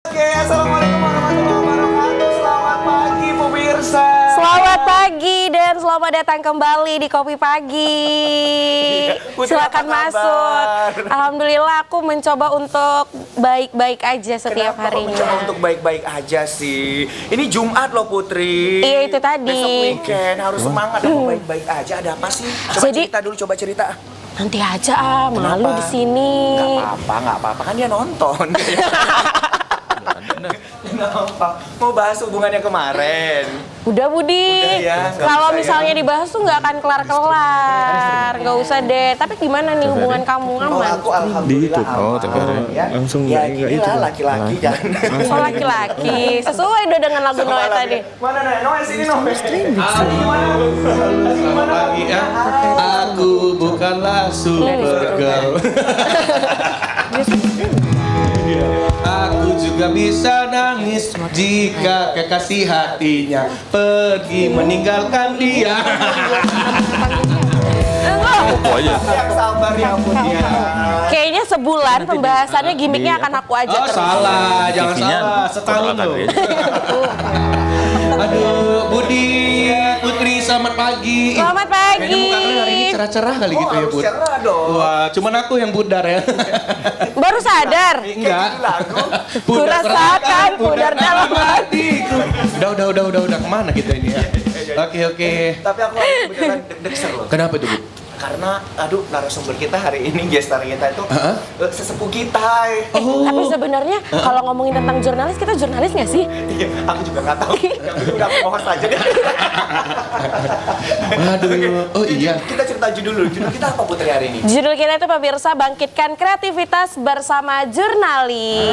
Oke, assalamualaikum warahmatullahi wabarakatuh. Selamat pagi pemirsa. Selamat pagi dan selamat datang kembali di Kopi Pagi. Silakan masuk. Alhamdulillah aku mencoba untuk baik-baik aja setiap Kenapa kok harinya. mencoba untuk baik-baik aja sih? Ini Jumat loh Putri. Iya, itu tadi. Besok weekend harus semangat. Apa baik-baik aja? Ada apa sih? Coba Jadi- cerita dulu, coba cerita. Nanti aja malu Kenapa? di sini. Nggak apa-apa, kan dia nonton. Kenapa? Mau bahas hubungannya kemarin. Udah Budi. Udah ya, nggak Kalau usah misalnya ya. dibahas tuh nggak akan kelar-kelar. Nggak usah deh. Tapi gimana nih hubungan kamu Oh, aman? aku alhamdulillah YouTube. Oh, aman. tapi ada ya. langsung ya nggak gini itu. lah laki-laki kan. Oh laki-laki. Sesuai udah dengan lagu Sama Noe lagi. tadi. Mana Noe? Noe sini Noe. Selamat pagi ya. Aku bukanlah Supergirl. Aku juga bisa nangis jika kekasih hatinya pergi meninggalkan dia. Yang sabar ya ampun ya. Kayaknya sebulan pembahasannya gimmicknya akan aku aja Oh terus. salah, jangan TV-nya salah. Setahun potongan loh. ya. Aduh, Budi, Putri, selamat pagi. Selamat pagi. Kayaknya muka kalian hari ini cerah-cerah kali gitu ya, harus Bud. cerah dong. Wah, cuman aku yang budar ya. Baru sadar. Enggak. Kayak lagu. Kurasakan pudar dalam hatiku. Udah kemana kita ini ya? Oke. Tapi aku beneran deg-degan loh. Kenapa tuh, Bu? Karena aduh narasumber kita hari ini guest star kita itu sesepuh kita. Tapi sebenarnya kalau ngomongin tentang jurnalis, kita jurnalis nggak sih? Iya, aku juga nggak tahu. Yang penting udah aku host aja deh. Aduh, oh iya. Kita cerita judul kita apa Putri hari ini? Judul kita itu pemirsa bangkitkan kreativitas bersama jurnalis.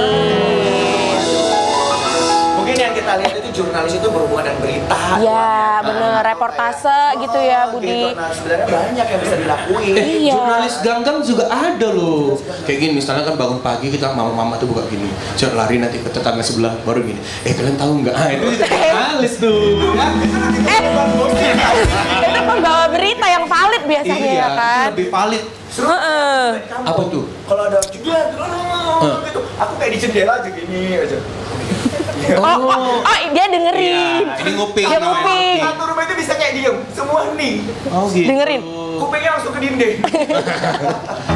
Mungkin yang kita lihat itu jurnalis itu berhubungan dengan berita. Ya bener, reportase gitu ya Budi. Gitu. Nah sebenarnya banyak yang bisa dilakuin. Iya. Jurnalis ganggang juga ada loh. Kayak gini, misalnya kan bangun pagi kita mama-mama tuh buka gini, lari nanti ke tetangga sebelah baru gini. Kalian tahu nggak? Ah itu jurnalis tuh. Itu pembawa berita yang valid biasanya Iya, ya kan? lebih valid. Heeh. Apa tuh? Kalau ada juga gitu, aku kayak di jendela aja gini aja. Oh, dia dengerin. Iya, ini nguping. Dia nguping. Satu rumah itu bisa kayak diem, semua nih. Oh gitu. Dengerin. Kupingnya langsung ke dinding.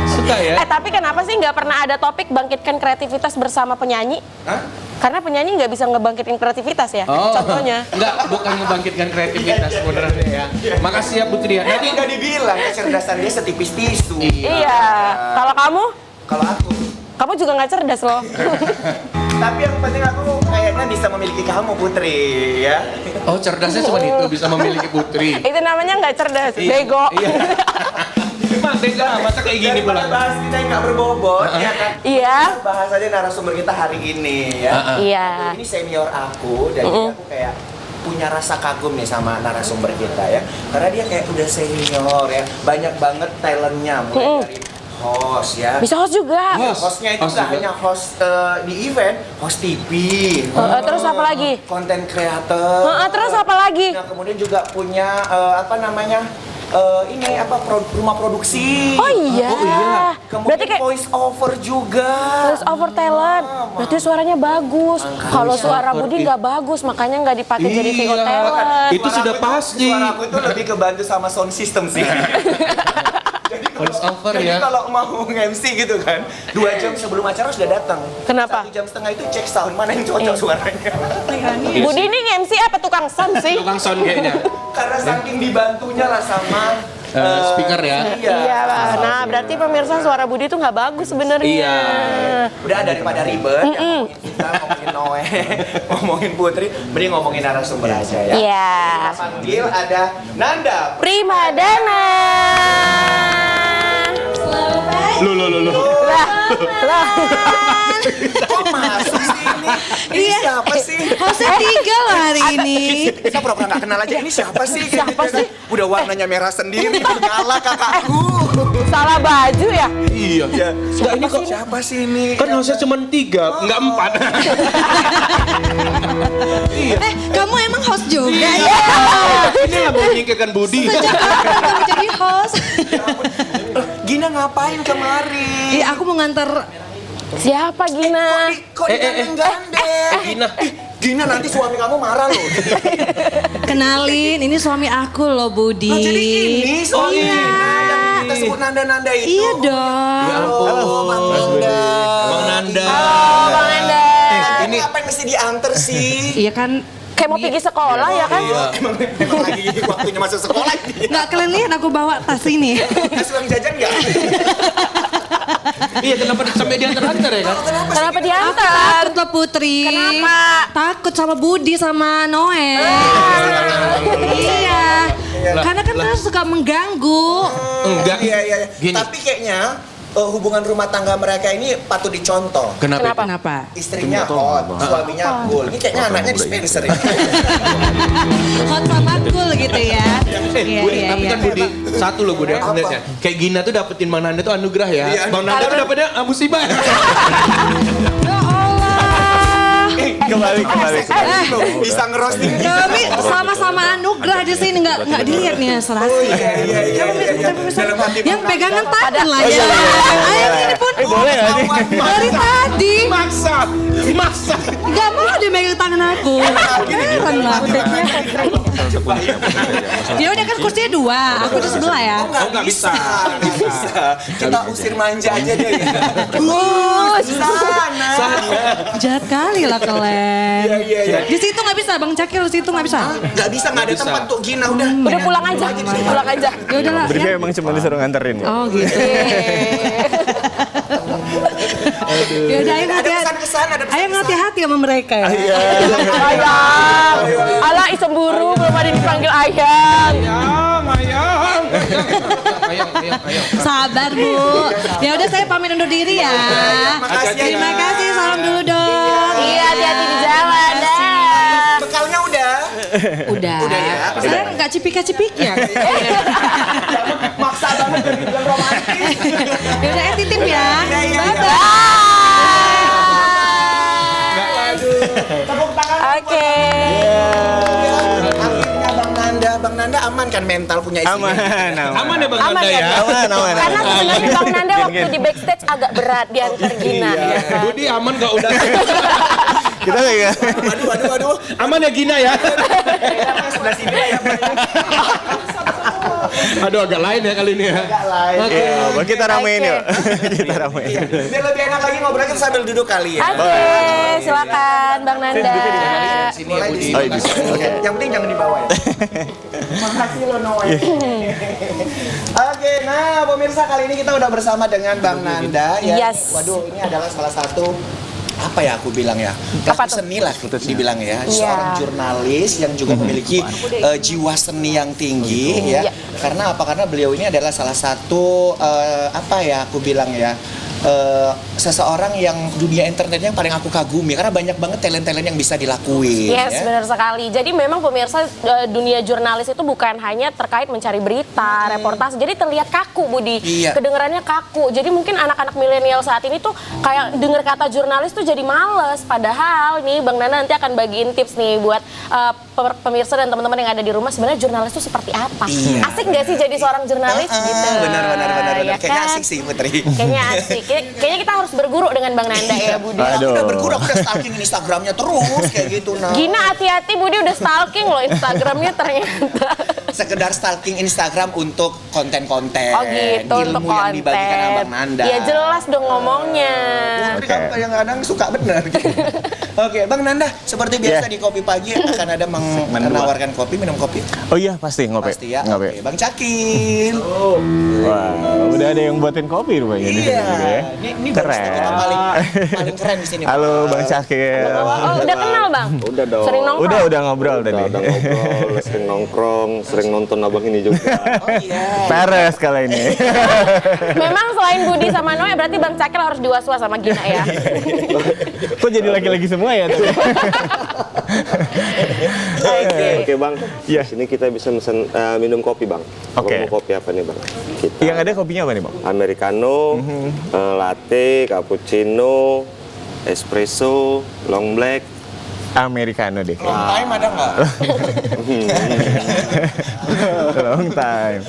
Suka ya? Tapi kenapa sih nggak pernah ada topik bangkitkan kreativitas bersama penyanyi? Hah? Karena penyanyi nggak bisa ngebangkitin kreativitas ya. Contohnya. Enggak, bukan ngebangkitkan kreativitas sebenarnya ya. Makasih ya Putri ya. Nanti udah dibilang kecerdasan dia setipis tisu. Iya. Kalau Kalau aku, kamu juga nggak cerdas loh. tapi yang penting aku kayaknya bisa memiliki kamu Putri ya. Oh, cerdasnya cuma itu bisa memiliki Putri. Itu namanya nggak cerdas, Iya. bego. Iya. Emang beda, masa kayak gini Daripada pulang. bahas kita yang nggak berbobot ya kan. Iya. Kita bahas aja narasumber kita hari ini ya. Iya. Ini senior aku dan aku kayak punya rasa kagum nih sama narasumber kita ya. Karena dia kayak udah senior ya. Banyak banget talentnya mulai dari host ya. Bisa host juga. Hostnya itu Host nggak juga. hanya host di event, host TV, Terus apa lagi? konten creator. Terus apa lagi? Nah kemudian juga punya rumah produksi. Oh iya. Kemudian Berarti kayak voice over juga. voice over talent. Berarti suaranya bagus. Kalau suara Budi nggak bagus, makanya nggak dipakai jadi VO Iya. talent. Itu sudah pasti. Suara aku itu lebih kebantu sama sound system sih. Voice over Jadi ya. kalau mau nge-MC gitu kan, 2 jam sebelum acara sudah datang. Kenapa? 1,5 jam itu cek sound mana yang cocok suaranya. Budi ini MC apa tukang sound sih? Tukang sound kayaknya. Karena saking dibantunya lah sama Speaker ya. Iya, Pak. Nah, berarti pemirsa suara Budi itu nggak bagus sebenarnya. Iya. Udah daripada ribet, ya, ngomongin kita, ngomongin Noe, ngomongin Putri, mending ngomongin narasumber aja ya. Iya. Kita panggil ada Nanda. Primadana. Loh. Lah. Kok masuk sih ini? Ini siapa sih? Hostnya 3 loh hari ini. Kita pura-pura nggak kenal aja. Ini siapa sih? Siapa Gitu, sih? kan? Udah warnanya merah sendiri, nyala kakakku. Salah baju ya? Iya. Ya, Enggak, ini kok siapa sih ini? kan hostnya cuma 3, enggak 4. Kamu emang host juga ya? Ini lah mau menyingkirkan Budi. Sejak kapan kamu jadi host? Gina ngapain kemari? Iya, aku mau nganter Siapa Gina? Kok digandeng-gandeng? Gina. Gina, nanti suami kamu marah loh. Kenalin, ini suami aku loh Budi. Oh, jadi ini suami Iya. yang kita sebut Nanda-Nanda itu. Iya dong. Halo, Bang Nanda. Bang Nanda. Halo Bang Nanda. Ini apa yang mesti diantar sih? Iya kan. Kayak mau pergi sekolah ya kan? Emang lagi waktunya masuk sekolah. Nggak kalian lihat aku bawa tas ini. Kasih uang jajan nggak? Iya, kenapa sampai diantar-antar ya kan? Kenapa Aku diantar? takut loh Putri. Kenapa? Takut sama Budi sama Noel. Iya. Karena kan mereka suka mengganggu. Enggak. Iya. Gini. Tapi kayaknya hubungan rumah tangga mereka ini patut dicontoh. Kenapa? Kenapa? Istrinya hot, suaminya cool. Ini kayaknya anaknya dispenser ya. Hot sama cool gitu ya. Iya, Budi, iya, tapi iya. kan Budi, satu loh Budi aku ngeliatnya. Kayak Gina tuh dapetin Bang Nanda tuh anugerah ya. Iya. Bang Nanda tuh dapetnya musibah. Ya Allah. Kembali. Bisa ngerosting. Kami sama-sama anugerah di sini nggak dilihat nih serasi. Iya. Dalam hati Yang pegangan tangan lah Oh, ya. iya, iya. Ayo ini pun boleh nggak sih? dari tadi Maksa. nggak mau dia megang tangan aku. Heran lah. Ya udah kan kursinya 2, aku di sebelah ya. Oh, nggak bisa. Kita usir manja aja deh. Sana. Jahat kali lah kalian. Iya. Di situ nggak bisa, Bang Cakil di situ nggak bisa. Nggak bisa, nggak ada tempat untuk Gina udah. Udah pulang aja. Pulang aja. Ya udahlah. Budi Ya. emang cuma disuruh nganterin ya. Oh gitu. Ya udah ayo Ada hati-hati. pesan-kesan, ada Ayo hati-hati sama mereka ya. Ayang. Alah cemburu belum ada dipanggil ayang. Ayang. Sabar Bu. Ya udah saya pamit undur diri ya. Makasih ya. Terima kasih. Salam dulu dong. Iya, hati-hati di jalan. Dah. Bekalnya udah. Udah. Udah ya? Saya nggak cipika-cipik ya. Maksa banget jadi bilang romantis. Ya udah titip ya. Iya. Bye bye. Tepuk tangan. Oke. Akhirnya Bang Nanda aman kan mental punya istri? Aman. Aman ya Bang Aman Nanda ya? ya? Aman. Karena sebenarnya Bang Nanda waktu di backstage agak berat diantar Gina. Ya kan? Budi aman gak udah? Kita kayak Waduh. Aman ya Gina ya? Sebelah sini ya. Aduh agak lain ya kali ini ya. Oke. Bang, kita ramein Oke. yuk. Kita ramein. Biar lebih enak lagi ngobrolnya kita sambil duduk kali ya. Oke, silakan Bang Nanda. Sini ya Budi. Oh, di sini. Oke. Yang penting jangan dibawa ya. Makasih lo Noel. Oke, nah pemirsa kali ini kita udah bersama dengan Bang Nanda ya. Yes. Waduh, ini adalah salah satu apa ya aku bilang ya, pelaku seni lah dibilang ya, seorang jurnalis yang juga memiliki jiwa seni yang tinggi ya. Iya. Karena apa? Karena beliau ini adalah salah satu apa ya aku bilang ya, seseorang yang dunia internetnya yang paling aku kagumi karena banyak banget talent-talent yang bisa dilakuin. Yes, ya. benar sekali. Jadi memang pemirsa dunia jurnalis itu bukan hanya terkait mencari berita, reportase. Jadi terlihat kaku, Budi. Iya. Kedengarannya kaku. Jadi mungkin anak-anak milenial saat ini tuh kayak dengar kata jurnalis tuh jadi males. Padahal nih Bang Nanda nanti akan bagiin tips nih buat pemirsa dan teman-teman yang ada di rumah. Sebenarnya jurnalis itu seperti apa? Iya. Asik nggak sih jadi seorang jurnalis gitu? Benar. Ya Kayaknya kan? asik sih Putri. Kayaknya asik. Kayaknya kita harus berguru dengan Bang Nanda ya, Budi. Aku udah berkurang, udah stalking Instagramnya terus kayak gitu nah. Gina hati-hati Budi udah stalking loh Instagramnya ternyata. Sekedar stalking Instagram untuk konten-konten, Oh gitu, untuk ilmu yang dibagikan konten. Abang Nanda. Ya jelas dong ngomongnya. Tapi kamu kadang-kadang suka bener. Oke, Bang Nanda, seperti biasa Yeah. di Kopi Pagi akan ada menawarkan kopi, minum kopi. Oh iya pasti ngopi. Pasti ya. Ngopi. Oke, Bang Cakil. Wah, udah ada yang buatin kopi rupanya di sini Iya. juga ya. Ini Keren. barista paling keren di sini. Halo Bang Cakil. Oh, udah kenal Bang? Udah dong. Sering nongkrong? Udah ngobrol tadi. Udah ngobrol, sering nongkrong, sering nonton abang ini juga. Oh iya. Peres kali ini. Memang selain Budi sama Noe berarti Bang Cakil harus diwas-was sama Gina ya. Kok jadi laki-laki semua ya? tadi? Oke bang, Iya. sini kita bisa mesen minum kopi bang. Oke. Abang mau kopi apa nih bang? Kita Yang ada kopinya apa nih Bang? Americano, latte, cappuccino, espresso, long black, Americano deh. Long time ada nggak? Long time.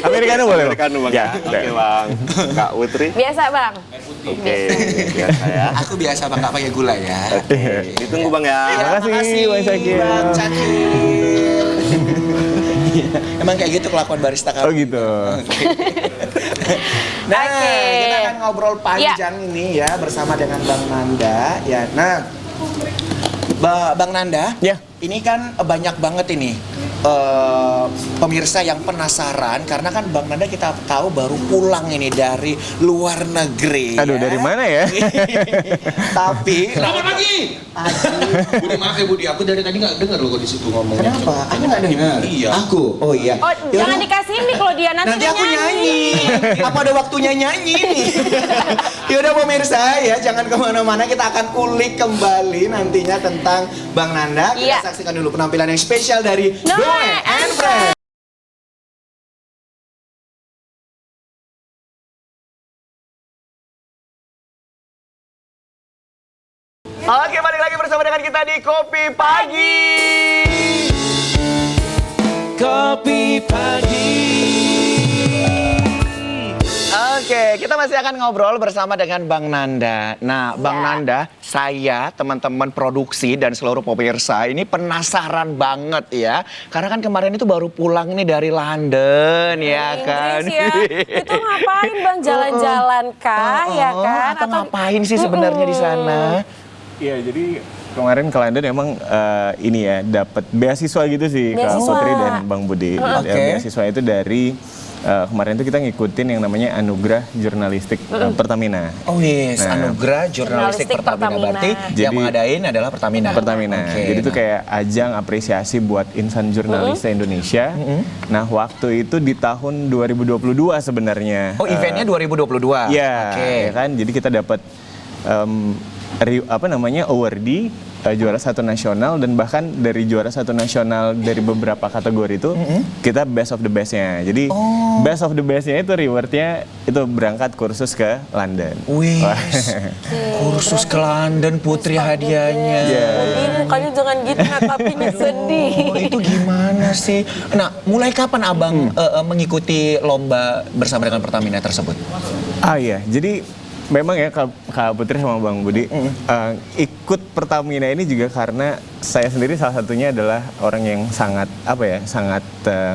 Americano boleh? Bang? Americano bang Ya, ya. Oke bang. Kak Putri. Biasa bang. Oke. Biasa ya. Aku biasa bang, nggak pakai gula ya. Oke. Ditunggu bang ya. Terima kasih, Bang Syakir. Bang Syakir. Emang kayak gitu kelakuan barista Oh kami. gitu. Nah, Oke. kita akan ngobrol panjang ini ya bersama dengan Bang Nanda. Ya, nah, Bang Nanda. Ya. Ini kan banyak banget ini pemirsa yang penasaran karena kan Bang Nanda kita tahu baru pulang ini dari luar negeri. Aduh, ya. dari mana ya? Tapi Selamat pagi. Budi maaf ya Budi, aku dari tadi nggak dengar loh kok di situ ngomongnya. kenapa? Aku nggak dengar. Iya. Aku. Oh iya. Oh, jangan dikasih ini kalau dia nanti, Nanti dia aku nyanyi. Apa ada waktunya nyanyi nih? Yaudah pemirsa ya, jangan kemana-mana. Kita akan kulik kembali nantinya tentang Bang Nanda. Kita Iya. saksikan dulu penampilan yang spesial dari Noe and Friends. Oke, balik lagi bersama dengan kita di Kopi Pagi. Kopi Pagi. Oke, kita masih akan ngobrol bersama dengan Bang Nanda. Nah, Bang Nanda, saya, teman-teman produksi dan seluruh pemirsa ini penasaran banget ya. Karena kan kemarin itu baru pulang nih dari London ya kan. Inggris ya. Itu ngapain bang, jalan-jalan kah ya kan? Atau ngapain sih sebenarnya di sana? Iya, jadi kemarin ke London emang ini ya dapat beasiswa gitu sih Kak Beasiswa. Putri dan Bang Budi. Ya, Oke. beasiswa itu dari kemarin itu kita ngikutin yang namanya Anugerah Jurnalistik Pertamina. Oh yes, Nah, Anugerah Jurnalistik Jurnalistik Pertamina. Pertamina. Berarti yang Jadi- mengadain adalah Pertamina. Pertamina. Oke, Jadi itu nah. kayak ajang apresiasi buat insan jurnalis Indonesia. Nah, waktu itu di tahun 2022 sebenarnya. Oh, eventnya 2022. Iya, Oke. ya kan. Jadi kita dapat awardee juara satu nasional, dan bahkan dari juara satu nasional dari beberapa kategori itu kita best of the bestnya. Jadi best of the bestnya itu rewardnya itu berangkat kursus ke London. Wih, Wah. kursus ke London Putri hadiahnya. Iya. Ih, mukanya jangan gitu, natapinya sedih. Oh, itu gimana sih? Nah, mulai kapan abang mengikuti lomba bersama dengan Pertamina tersebut? Ah iya, jadi memang ya Kak Putri sama Bang Budi ikut Pertamina ini juga karena saya sendiri salah satunya adalah orang yang sangat sangat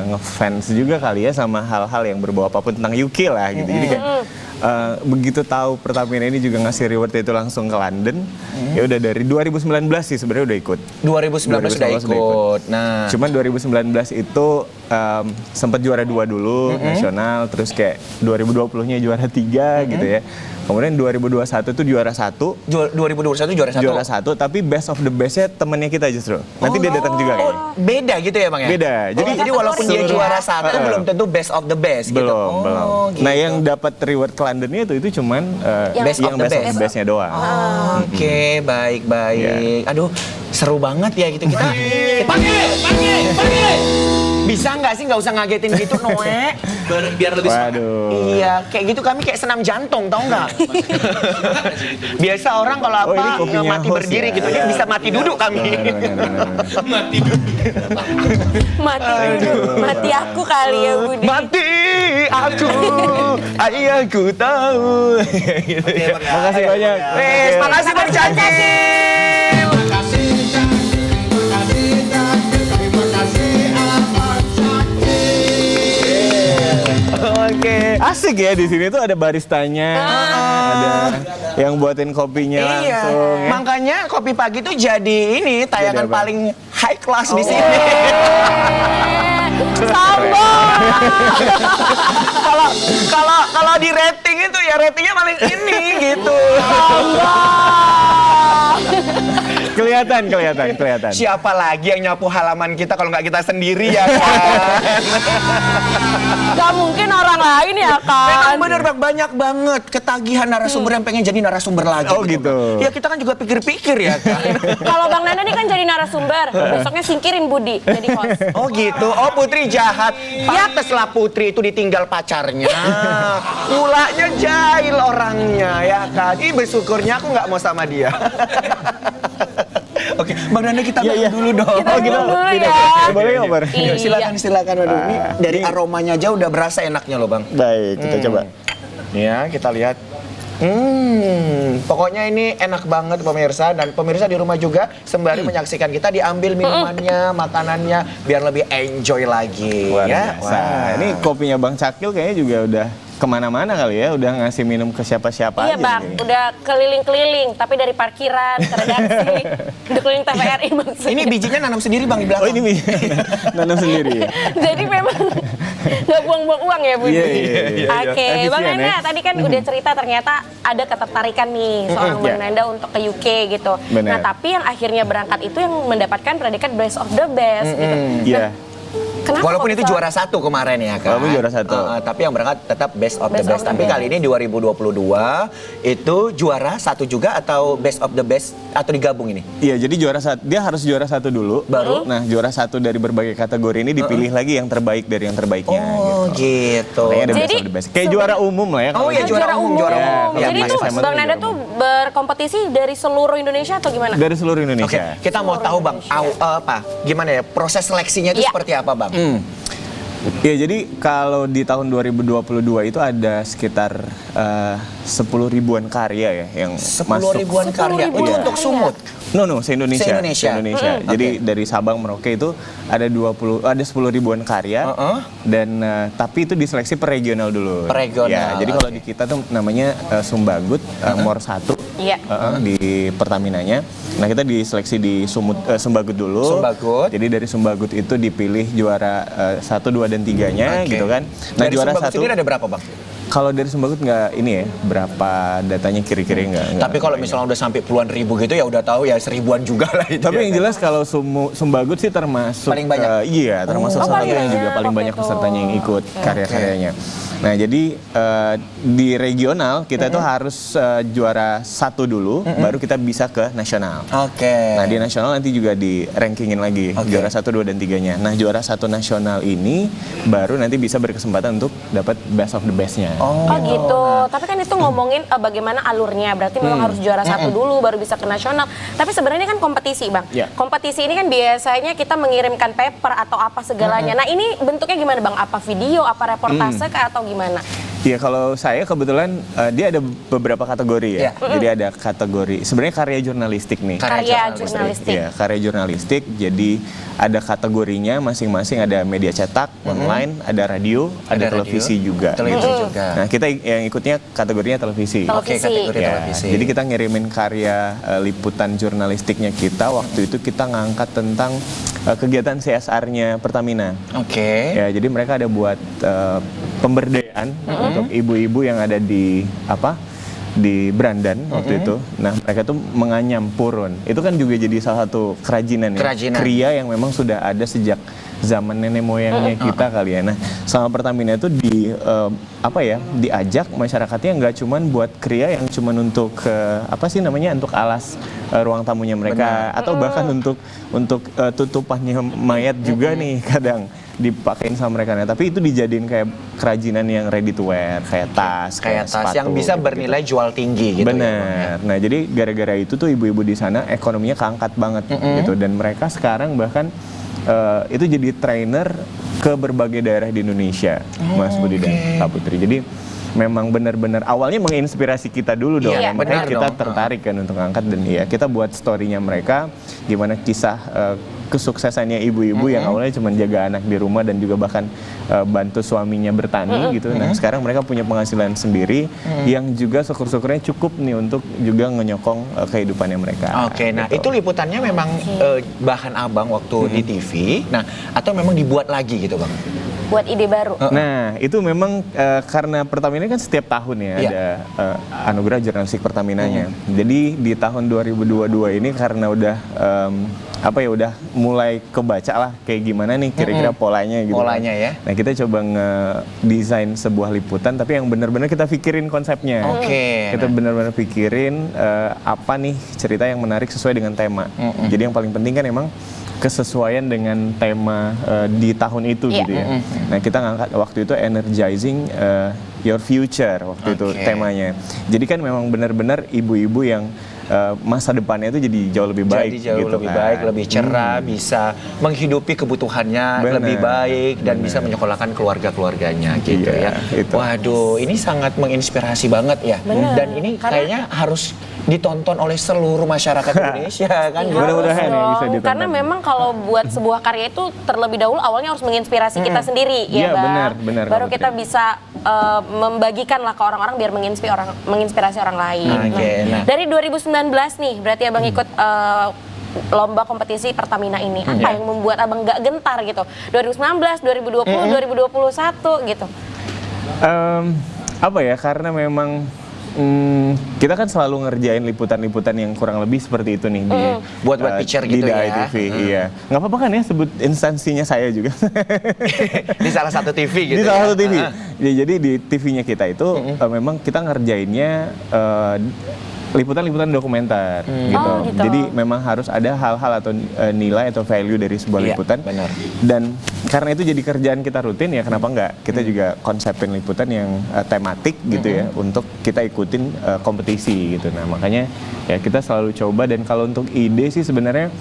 ngefans juga kali ya sama hal-hal yang berbau apapun tentang UK lah gitu. Jadi kayak begitu tahu Pertamina ini juga ngasih reward itu langsung ke London, ya udah dari 2019 sih sebenarnya udah ikut. 2019 sudah ikut. Nah, Cuman 2019 itu sempat juara 2 dulu nasional, terus kayak 2020-nya juara 3 gitu ya. Kemudian 2021 itu juara 1. 2021 juara 1. Juara 1, tapi best of the bestnya temennya kita justru. Nanti dia datang juga kayaknya. Beda gitu ya, Bang ya? Beda. Jadi walaupun dia seluruh- juara 1 belum tentu best of the best gitu. Belum, belum. Gitu. Nah, yang dapat reward ke Londonnya itu cuman Best of yang the best of best. the bestnya doang. Oke, baik-baik. Aduh, seru banget ya gitu kita. Pagi. Bisa nggak sih nggak usah ngagetin gitu, Noe? Biar lebih semangat. Waduh. Iya, kayak gitu kami kayak senam jantung, tau nggak? Biasa orang kalau Oh, ini apa kopinya mati host berdiri ya? gitu, dia bisa mati duduk kami. Benar. Mati aku kali ya Budi. Mati aku, ayahku tahu. Makasih banyak. Wes, makasih Bang Cacil. Oke. Asik ya, di sini tuh ada baristanya, ada yang buatin kopinya Iya, langsung. Ya. makanya kopi pagi tuh jadi ini tayangan Jadi apa? paling high class di sini. Sombong. Kalau di rating itu ya ratingnya paling ini gitu. kelihatan. Siapa lagi yang nyapu halaman kita kalau nggak kita sendiri ya kan? Gak mungkin orang lain ya Memang kan? bener Bang, banyak banget ketagihan narasumber yang pengen jadi narasumber lagi. Oh, gitu. Bang. Ya kita kan juga pikir-pikir ya kan. Kalau Bang Nanda nih kan jadi narasumber, besoknya singkirin Budi jadi host. Oh gitu, oh Putri jahat. Pantes lah Putri itu ditinggal pacarnya. Pulanya jahil orangnya ya kan. Ih bersyukurnya aku nggak mau sama dia. Oke, Bang Nanda kita makan dulu dong. Kita minum dulu ya. Boleh nggak, Bar? Iya. Silakan. Aduh, ini dari aromanya aja udah berasa enaknya loh Bang. Baik, kita coba. Ya, kita lihat. Pokoknya ini enak banget pemirsa, dan pemirsa di rumah juga sembari menyaksikan kita diambil minumannya, makanannya biar lebih enjoy lagi. Luar Ya. biasa. Wah. Ini kopinya Bang Cakil kayaknya juga udah kemana-mana kali ya, udah ngasih minum ke siapa-siapa Iya aja. Bang, nih. udah keliling-keliling, tapi dari parkiran ke redaksi, udah keliling TVRI maksudnya. Ini bijinya nanam sendiri Bang di belakang. Oh ini nanam sendiri. Jadi memang nggak buang-buang uang ya Budi. Iya. Oke, Efisien, Bang Nanda ya. tadi kan udah cerita ternyata ada ketertarikan nih seorang Bang Iya. Nanda untuk ke UK gitu. Benar. Nah tapi yang akhirnya berangkat itu yang mendapatkan predikat best of the best gitu. Iya. Kenapa Walaupun kok itu bisa- juara 1 kemarin ya kan. Walaupun juara 1. Tapi yang berangkat tetap best of the Best best. of the Tapi best. kali ini 2022 itu juara 1 juga atau best of the best atau digabung ini? Iya, jadi dia harus juara 1 dulu. Baru? Nah, juara 1 dari berbagai kategori ini dipilih lagi yang terbaik dari yang terbaiknya. Oh gitu. Makanya ada Jadi, best of the best. Kayak juara umum lah ya. Oh kalau iya, gitu. juara umum. Ya, Ya, Jadi pas tuh SMA Bang Nanda juara tuh umum. berkompetisi dari seluruh Indonesia atau gimana? Dari seluruh Oke, Indonesia. kita mau tahu Bang, gimana ya proses seleksinya itu Iya. seperti apa Bang? Iya, jadi kalau di tahun 2022 itu ada sekitar 10 ribuan karya ya yang 10 masuk. ribuan karya. 10 ribuan Itu untuk karya. Sumut. No, se-Indonesia. Se-Indonesia. Jadi dari Sabang Merauke itu ada 10 ribuan karya dan tapi itu diseleksi per regional dulu. Per regional, Ya, jadi kalau di kita tuh namanya Sumbagut Mor 1 Iya. di Pertaminanya. Nah, kita diseleksi di Sumbagut dulu. Sumbagut. Jadi dari Sumbagut itu dipilih juara 1, 2 dan 3-nya Oke. gitu kan. Dari Sumbagut sendiri ada berapa Bang? Kalau dari Sumbagut nggak ini ya, berapa datanya kira-kira nggak. Tapi kalau misalnya udah sampai puluhan ribu gitu ya udah tahu ya seribuan juga lah itu. Tapi ya yang kan? jelas kalau Sumbagut sih termasuk Paling banyak? iya, termasuk Oh, salah satu paling yang juga banyak paling waktu banyak itu. pesertanya yang ikut karya-karyanya. Nah, jadi di regional kita itu harus juara 1 dulu, baru kita bisa ke nasional. Oke. Nah, di nasional nanti juga di rankingin lagi Oke. juara 1, 2 dan 3-nya. Nah, juara 1 nasional ini baru nanti bisa berkesempatan untuk dapat best of the best-nya. Oh gitu. Tapi kan itu ngomongin bagaimana alurnya. Berarti memang harus juara 1 dulu baru bisa ke nasional. Tapi sebenarnya kan kompetisi, Bang. Ya. Kompetisi ini kan biasanya kita mengirimkan paper atau apa segalanya. Nah, ini bentuknya gimana, Bang? Apa video, apa reportase kah, atau gimana? Iya, kalau saya kebetulan dia ada beberapa kategori ya. Iya. Jadi ada kategori sebenarnya karya jurnalistik nih. Karya jurnalistik. Iya, karya jurnalistik. Jadi ada kategorinya masing-masing, ada media cetak, online, ada radio, ada radio, televisi juga. televisi gitu. juga. Nah, kita yang ikutnya kategorinya televisi. Oke, kategori Ya, televisi. jadi kita ngirimin karya liputan jurnalistiknya kita. Waktu itu kita ngangkat tentang kegiatan CSR-nya Pertamina. Oke. Ya, jadi mereka ada buat pemberdayaan untuk ibu-ibu yang ada di di Brandan waktu itu. Nah, mereka tuh menganyam purun. Itu kan juga jadi salah satu kerajinan ya. Kerajinan. Kriya yang memang sudah ada sejak zaman nenek moyangnya kita kali ya. Nah, sama Pertamina itu diajak masyarakatnya nggak cuman buat kriya yang cuman untuk untuk alas ruang tamunya mereka atau bahkan untuk tutupannya mayat juga nih kadang dipakein sama mereka. Nah, tapi itu dijadiin kayak kerajinan yang ready to wear, kayak tas, Kayak tas sepatu, yang bisa gitu-gitu. bernilai jual tinggi gitu. Bener. Ya, Bang, ya. Nah, jadi gara-gara itu tuh ibu-ibu di sana ekonominya keangkat banget gitu, dan mereka sekarang bahkan itu jadi trainer ke berbagai daerah di Indonesia, Mas Budi dan Kak Putri. Jadi memang benar-benar awalnya menginspirasi kita dulu dong. Iya, Makanya benar kita dong. tertarik kan untuk angkat, dan ya kita buat story-nya mereka, gimana kisah kesuksesannya ibu-ibu yang awalnya cuma jaga anak di rumah dan juga bahkan bantu suaminya bertani gitu. Nah, sekarang mereka punya penghasilan sendiri yang juga syukur-syukurnya cukup nih untuk juga ngenyokong kehidupannya mereka. Oke, nah gitu. itu liputannya memang bahan abang waktu di TV. Nah, atau memang dibuat lagi gitu Bang? buat ide baru. Nah, itu memang karena Pertamina kan setiap tahun ya Iya. ada anugerah jurnalistik Pertaminanya. Jadi di tahun 2022 ini karena udah udah mulai kebaca lah kayak gimana nih kira-kira polanya gitu. Polanya ya. Nah, kita coba ngedesain sebuah liputan tapi yang benar-benar kita pikirin konsepnya. Oke. Kita benar-benar pikirin apa nih cerita yang menarik sesuai dengan tema. Jadi yang paling penting kan emang kesesuaian dengan tema di tahun itu gitu ya. Nah, kita ngangkat waktu itu energizing your future waktu itu Oke. temanya. Jadi kan memang benar-benar ibu-ibu yang masa depannya itu jadi jauh lebih baik. Jadi jauh gitu lebih kan. baik, lebih cerah, bisa menghidupi kebutuhannya Benar, lebih baik dan benar. bisa menyekolahkan keluarga-keluarganya gitu Iya, ya. itu. Waduh, ini sangat menginspirasi banget ya. Benar. Dan ini kayaknya harus ditonton oleh seluruh masyarakat Indonesia kan. Iya, Mudah-mudahan harus ya bisa dong. ditonton. Karena memang kalau buat sebuah karya itu terlebih dahulu awalnya harus menginspirasi kita sendiri, Iya, ya Bang. benar, Baru Kak kita Putri. bisa membagikan lah ke orang-orang biar menginspirasi orang lain. Oke, nah. Dari 2019 nih, berarti Abang ikut lomba kompetisi Pertamina ini. Apa yang membuat Abang gak gentar gitu? 2019, 2020, 2021 gitu. Apa ya, karena memang kita kan selalu ngerjain liputan-liputan yang kurang lebih seperti itu nih Buat picture gitu di ya. ITV. Iya, nggak apa-apa kan ya sebut instansinya saya juga. Di salah satu TV gitu. Di salah ya. satu TV. Jadi di TV-nya kita itu memang kita ngerjainnya liputan-liputan dokumenter gitu. Oh, gitu. Jadi memang harus ada hal-hal atau nilai atau value dari sebuah Iya, liputan. benar. Dan karena itu jadi kerjaan kita rutin ya kenapa enggak? Kita juga konsepin liputan yang tematik gitu ya untuk kita ikutin kompetisi gitu. Nah, makanya ya kita selalu coba dan kalau untuk ide sih sebenarnya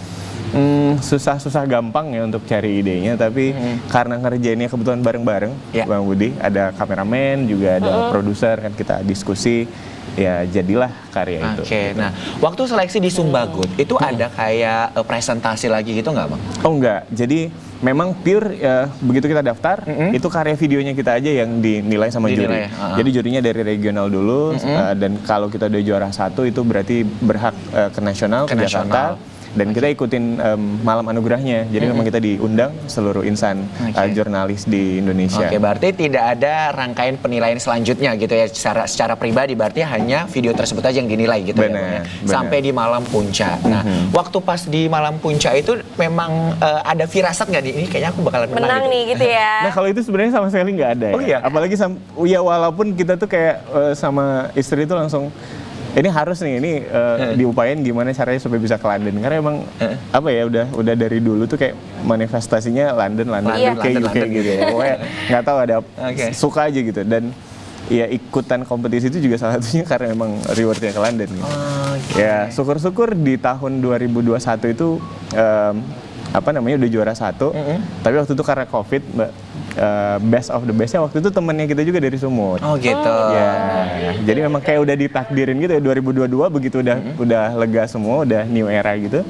susah-susah gampang ya untuk cari idenya, tapi karena ngerjainnya kebetulan bareng-bareng, Ya. Bang Budi, ada kameramen juga ada produser kan kita diskusi, ya jadilah karya itu. Oke, nah waktu seleksi di Sumbagut itu ada kayak presentasi lagi gitu nggak Bang? Oh enggak, jadi memang pure begitu kita daftar, itu karya videonya kita aja yang dinilai sama Dinilai, juri. ya? Jadi jurinya dari regional dulu, dan kalau kita udah juara 1 itu berarti berhak ke nasional, Ke ke nasional. Jakarta. Dan kita ikutin malam anugerahnya, jadi memang kita diundang seluruh insan Oke. jurnalis di Indonesia. Oke, berarti tidak ada rangkaian penilaian selanjutnya gitu ya secara pribadi, berarti hanya video tersebut aja yang dinilai gitu ya, Benar, Bang, ya? benar. Sampai di malam puncak. Nah, waktu pas di malam puncak itu memang ada firasat nggak nih? Ini kayaknya aku bakalan menang, Menang gitu. nih gitu ya. Nah kalau itu sebenarnya sama sekali nggak ada Oh, ya. iya? Apalagi ya walaupun kita tuh kayak sama istri itu langsung ini harus nih diupayain gimana caranya supaya bisa ke London karena emang apa ya udah dari dulu tuh kayak manifestasinya London Iya. UK London gitu ya. Pokoknya nggak tahu ada Oke. suka aja gitu dan ya ikutan kompetisi itu juga salah satunya karena emang rewardnya ke London gitu. Ya syukur-syukur di tahun 2021 itu udah juara 1 tapi waktu itu karena COVID Mbak best of the bestnya waktu itu temennya kita juga dari Sumut. Oh gitu. Ya, jadi memang kayak udah ditakdirin gitu ya 2022 begitu udah lega semua, udah new era gitu.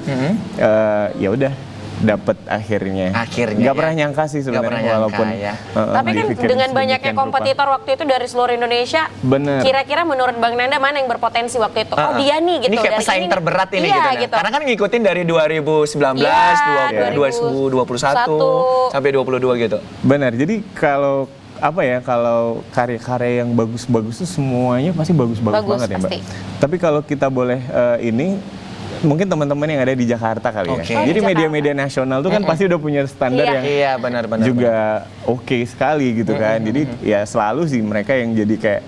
Ya udah dapet akhirnya. Akhirnya, Nggak ya. pernah nyangka sih Nggak pernah sebenarnya nyangka, walaupun. ya. Tapi kan dipikir dengan banyaknya sedemikian rupa. kompetitor waktu itu dari seluruh Indonesia, Bener. kira-kira menurut Bang Nanda mana yang berpotensi waktu itu? Oh dia nih gitu. Ini kayak dari pesaing ini. terberat ini Iya, gitu, gitu. Karena kan ngikutin dari 2019, Iya, 2021 sampai 22 gitu. Benar. Jadi kalau kalau karya-karya yang bagus-bagus itu semuanya pasti bagus-bagus Bagus, banget ya Mbak. pasti. Tapi kalau kita boleh mungkin teman-teman yang ada di Jakarta kali Oke. ya. Oh, Jadi di media-media nasional tuh kan pasti udah punya standar Iya. yang Iya, benar-benar. juga oke sekali gitu kan. Jadi ya selalu sih mereka yang jadi kayak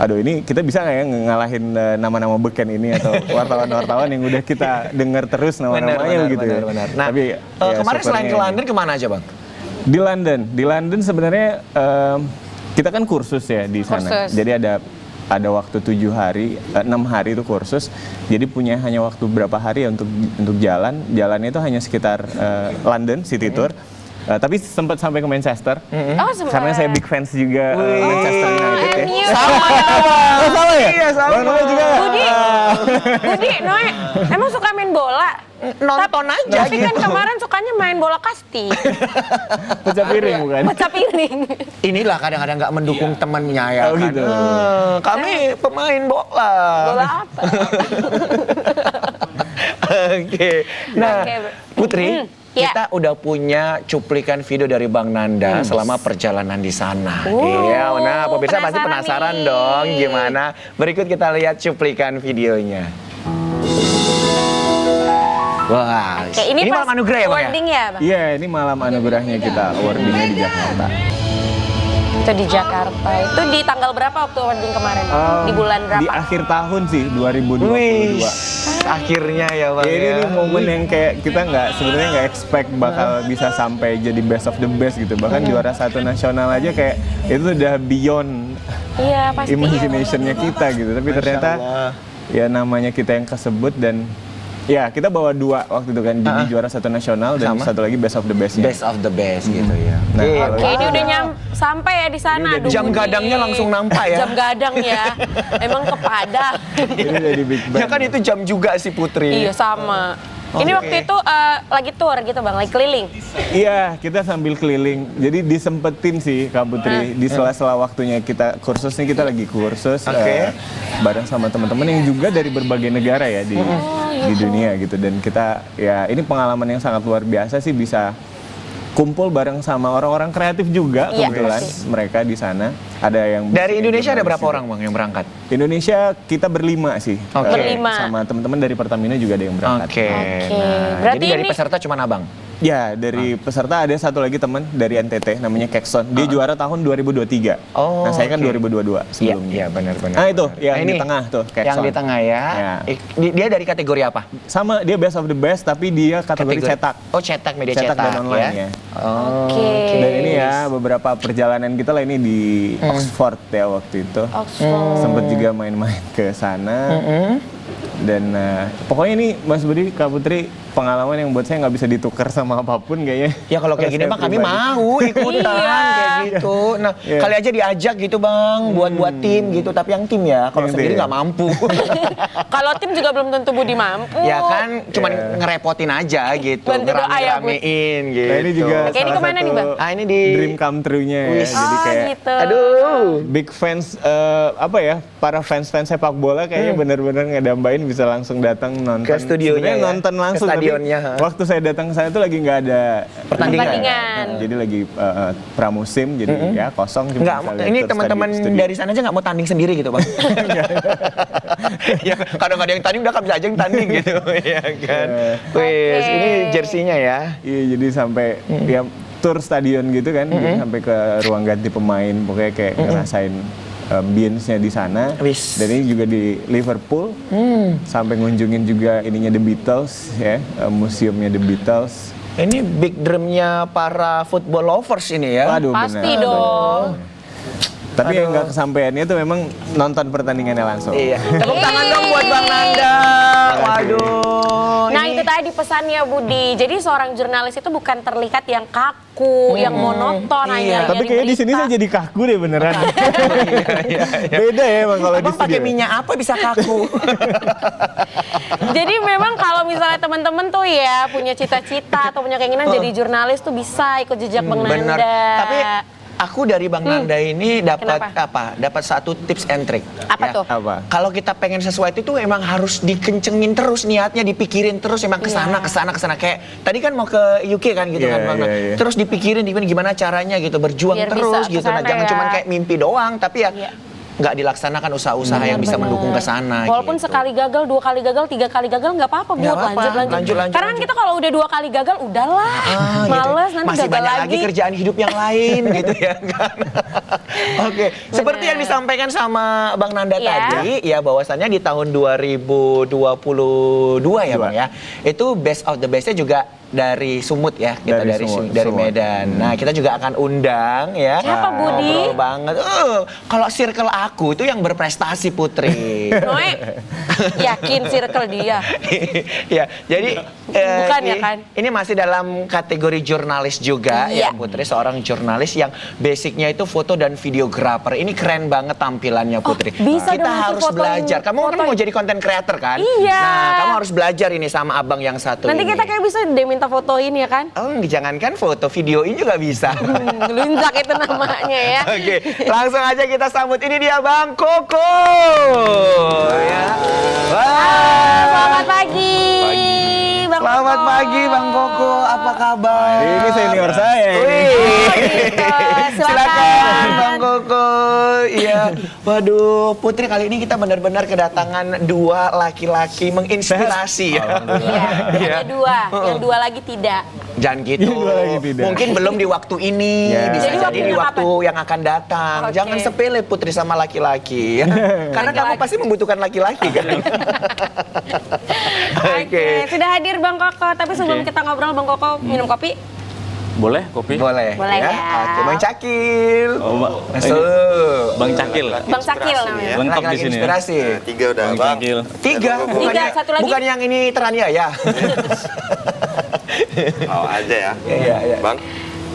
aduh ini kita bisa nggak ya ngalahin nama-nama beken ini atau wartawan-wartawan yang udah kita dengar terus nama-namanya gitu ya. benar. Nah, Tapi kemarin selain ke syukurnya London kemana aja Bang? di London sebenarnya kita kan kursus ya di sana. Kursus. Jadi ada waktu 6 hari itu kursus. Jadi punya hanya waktu berapa hari ya untuk jalan. Jalannya itu hanya sekitar London City Tour. Tapi sempat sampai ke Manchester. Oh, sempat. Karena saya big fans juga Manchester United ya. MU. Oh, salah ya? Iya, sama. Bang Noel juga. Budi, Noe, emang suka main bola? Nonton aja Tapi kan gitu. kemarin sukanya main bola kasti. Pecah piring bukan? Pecah piring. Inilah kadang-kadang nggak mendukung temannya ya Oh, kan. gitu. Kami pemain bola. Bola apa? Oke. Nah, Oke, Putri, Ya. kita udah punya cuplikan video dari Bang Nanda selama perjalanan di sana. Iya, nah pemirsa pasti penasaran penasaran nih. dong gimana. Berikut kita lihat cuplikan videonya. Wah, Oke, ini pas malam anugerah ya Bang ya? awarding ya, Bang? Iya, ini malam anugerahnya kita awardingnya di Jakarta. Itu di Jakarta. Itu di tanggal berapa waktu awarding kemarin? Di bulan berapa? Di akhir tahun sih 2022. Wih, akhirnya ya Bang Ya, ya. ini momen yang kayak kita sebenarnya nggak expect bakal bisa sampai jadi best of the best gitu. Bahkan juara 1 nasional aja kayak itu udah beyond Iya, pasti. imaginationnya kita gitu. Tapi ternyata ya namanya kita yang kesebut dan ya kita bawa 2 waktu itu kan di juara 1 nasional dan Sama. satu lagi best of the bestnya. Best of the best gitu ya. Nah, Iya. Oke, ini udah sampai ya di sana. Aduh, jam Budi. gadangnya langsung nampak ya. Jam gadang ya. Emang kepada. Ini jadi big bang. Ya kan itu jam juga sih Putri. Iya, sama. Ini Oke. waktu itu lagi tour gitu Bang, lagi keliling. Iya, kita sambil keliling. Jadi disempetin sih Kak Putri. Di sela-sela waktunya kita kursus nih, kita lagi kursus Oke. bareng sama teman-teman yang juga dari berbagai negara ya di dunia gitu. Dan kita ya ini pengalaman yang sangat luar biasa sih bisa kumpul bareng sama orang-orang kreatif juga Iya, kebetulan pasti. mereka di sana. Ada yang Dari Indonesia ada jurnalis berapa juga. orang Bang yang berangkat? Indonesia kita berlima sih. Oke. Berlima. Sama teman-teman dari Pertamina juga ada yang berangkat. Oke. Oke. Nah, Berarti jadi dari ini- peserta cuma Abang. Ya, dari peserta ada satu lagi teman dari NTT namanya Kekson. Dia juara tahun 2023. Oh, nah, saya kan oke. 2022 Iya, sebelumnya. iya benar-benar. Nah, itu benar. yang Nah, di ini, tengah tuh, Kekson. Yang di tengah ya. Ya. Dia dari kategori apa? Sama, dia best of the best tapi dia kategori cetak. Oh, cetak media cetak, Cetak dan online ya. Oh, Oke. Dan ini ya beberapa perjalanan kita lah ini di Oxford ya waktu itu. Oxford. Sempet juga main-main ke sana. Dan pokoknya ini Mas Budi, Kak Putri, pengalaman yang buat saya nggak bisa ditukar sama apapun kayaknya. Ya kalau kayak gini saya Bang kami pribadi. mau ikutan Iya. kayak gitu. Nah, Iya. kali aja diajak gitu Bang buat tim gitu, tapi yang tim ya. Kalau Yang sendiri tim. nggak mampu. Kalau tim juga belum tentu Budi mampu. Ya kan cuman Iya. ngerepotin aja gitu, Bantu doa ya, Bud. ngerame-ramein gitu. Nah, ini juga Oke, ini salah kemana nih, satu Bang? Ah, ini di dream come true-nya ya. Wis. Jadi Oh, kayak gitu. Aduh. big fans apa ya, para fans-fans sepak bola kayaknya benar-benar ngedambain bisa langsung datang nonton. Ke studionya Sebenarnya ya? nonton Ke langsung stadionnya, tapi ha? waktu saya datang ke sana tuh lagi nggak ada Pertandingan. Jadi lagi pramusim jadi ya kosong. cuma Enggak, bisa lihat ini ke teman-teman studio. dari sana aja nggak mau tanding sendiri gitu Bang. Ya kadang-kadang yang tanding udah kan bisa aja yang tanding gitu ya kan. Wes, Oke. ini jersinya ya. Iya, jadi sampai ya tour stadion gitu kan, jadi sampai ke ruang ganti pemain, pokoknya kayak ngerasain ambience-nya di sana. Wis. Dan ini juga di Liverpool, sampai ngunjungin juga ininya The Beatles ya, museumnya The Beatles. Ini big drumnya para football lovers ini ya. Waduh, Pasti benar. dong. Tapi yang nggak kesampaiannya itu memang nonton pertandingannya langsung. Iya. Tepuk tangan dong buat Bang Nanda. Waduh. Nah itu tadi pesannya Budi. Jadi seorang jurnalis itu bukan terlihat yang kaku, yang monoton hanya Tapi kayaknya di sini saya jadi kaku deh beneran. Beda ya emang kalau di Abang pakai studio. minyak apa bisa kaku? Jadi memang kalau misalnya teman-teman tuh ya punya cita-cita atau punya keinginan jadi jurnalis tuh bisa ikut jejak Bang Nanda. Bener. Tapi aku dari Bang Nanda ini dapat Kenapa? apa? Dapat satu tips and trick. Apa ya. tuh? Apa? Kalau kita pengen sesuatu itu emang harus dikencengin terus niatnya, dipikirin terus emang kesana, kesana, kesana. Kayak tadi kan mau ke UK kan gitu Iya, kan Bang. Nah, iya, iya. terus dipikirin gimana caranya gitu, berjuang Biar terus bisa gitu. Nah, kesana jangan ya. cuma kayak mimpi doang, tapi ya Iya. nggak dilaksanakan usaha-usaha yang bisa Bener. mendukung ke sana. Walaupun gitu. sekali gagal, 2 kali gagal, 3 kali gagal nggak apa-apa, Nggak buat apa-apa. lanjut. Lanjut. Karena kan kita kalau udah 2 kali gagal, udahlah, Ah, gitu. males nanti Masih gagal banyak lagi lagi. kerjaan hidup yang lain gitu ya kan. Oke, seperti yang disampaikan sama Bang Nanda Iya. tadi ya bahwasannya di tahun 2022 ya Bang ya. Itu best of the bestnya juga dari Sumut ya, kita Dari dari Sumut, dari Sumut. Medan. Nah, kita juga akan undang ya. Siapa, Budi? Ngobrol banget. Kalau circle aku itu yang berprestasi Putri. Noe, yakin circle dia. Ya, jadi Bukan ya ini, kan? ini masih dalam kategori jurnalis juga Iya. ya Putri, seorang jurnalis yang basicnya itu foto dan videografer. Ini keren banget tampilannya Putri. bisa Kita dong aku harus fotoin- belajar. Kamu kan fotoin. mau jadi konten creator kan? Iya. Nah, kamu harus belajar ini sama abang yang satu Nanti ini. kita kayak bisa deh minta fotoin ya kan? Oh, jangankan foto, videoin juga bisa. Lunjak itu namanya ya. Oke, langsung aja kita sambut. Ini dia Bang Koko. Ya. Wah. Selamat pagi. Bang Selamat Selamat pagi Bang Koko, apa kabar? Ini senior saya. gitu. Silakan Bang Koko. Iya. Waduh, Putri, kali ini kita benar-benar kedatangan dua laki-laki menginspirasi ya. Iya, hanya dua. Yang dua lagi tidak. Jangan gitu. Yang dua lagi tidak. Mungkin belum di waktu ini, Ya. bisa Jadi jadi di waktunya waktu yang akan datang. Oke. Jangan sepele Putri sama laki-laki. Karena kamu pasti membutuhkan laki-laki kan. Oke, sudah hadir Bang Koko. Tapi sebelum kita ngobrol, Bang Koko minum kopi. Boleh kopi? Boleh. Boleh ya. Oke, Bang Cakil. Oh, Mbak. Masuk. Bang Cakil. Bang Sakil namanya. Lengkap di Laki-laki sini ya. inspirasi. 3 udah, Bang Bang. Cakil. Tiga, Tiga, satu lagi. bukan yang ini teraniaya. Mau aja ya. Iya, iya. Bang,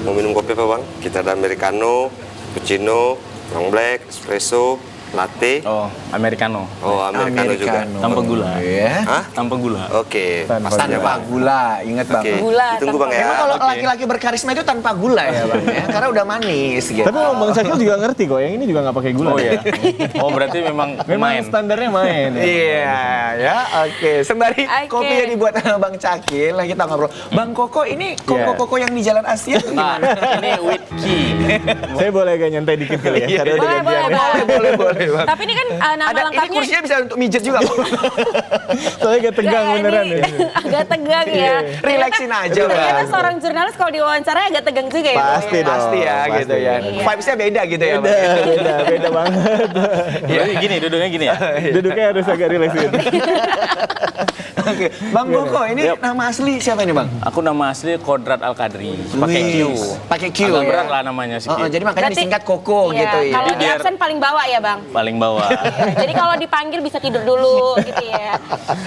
mau minum kopi apa, Bang? Kita ada americano, cappuccino, long black, espresso, latte. Oh, americano. Oh, americano juga. Tanpa gula. Ya. Hah? Tanpa gula. Oke, Tanpa pastinya, Tanpa Bang. gula, ingat Bang. Oke, Gula ditunggu, Bang, tanpa ya. Emang kalau Oke. laki-laki berkarisma itu tanpa gula ya Bang ya? Karena udah manis gitu. Tapi Bang Cakil juga ngerti kok, yang ini juga nggak pakai gula. Oh iya. Oh berarti memang Memang main. standarnya main. Iya, ya, oke. Sembari Oke. kopi yang dibuat sama Bang Cakil, lah kita ngobrol. Bang Koko, ini Koko-Koko yang di Jalan Asia atau Nah, gimana? ini whisky. Saya boleh agak nyantai dikit kali ya, karena udah Boleh, gantian. boleh, Bang. boleh, Bang. Tapi ini kan nama Ada, ini lengkapnya. kursinya bisa untuk mijet juga. Soalnya agak tegang Nggak, beneran ini ya. agak tegang ya. Relaxin aja, Ternyata Bang. seorang jurnalis kalau diwawancara agak tegang juga ya. Bang, Pasti ya? dong. Pasti ya, Pasti. gitu ya. Iya. Vibes-nya beda gitu ya, Beda, Bang. beda banget. Berarti gini duduknya gini ya. Duduknya harus agak relax gitu. Oke, Bang Koko, ini nama asli siapa ini, Bang? Aku nama asli Kodrat Al Kadri. Pakai Q. Wih, pakai Q. Agak ya? berat lah namanya sih. Oh, jadi makanya Berarti- disingkat Koko Iya, gitu ya. Kalau di Biar- absen paling bawah ya Bang. Paling bawah. Jadi kalau dipanggil bisa tidur dulu gitu ya.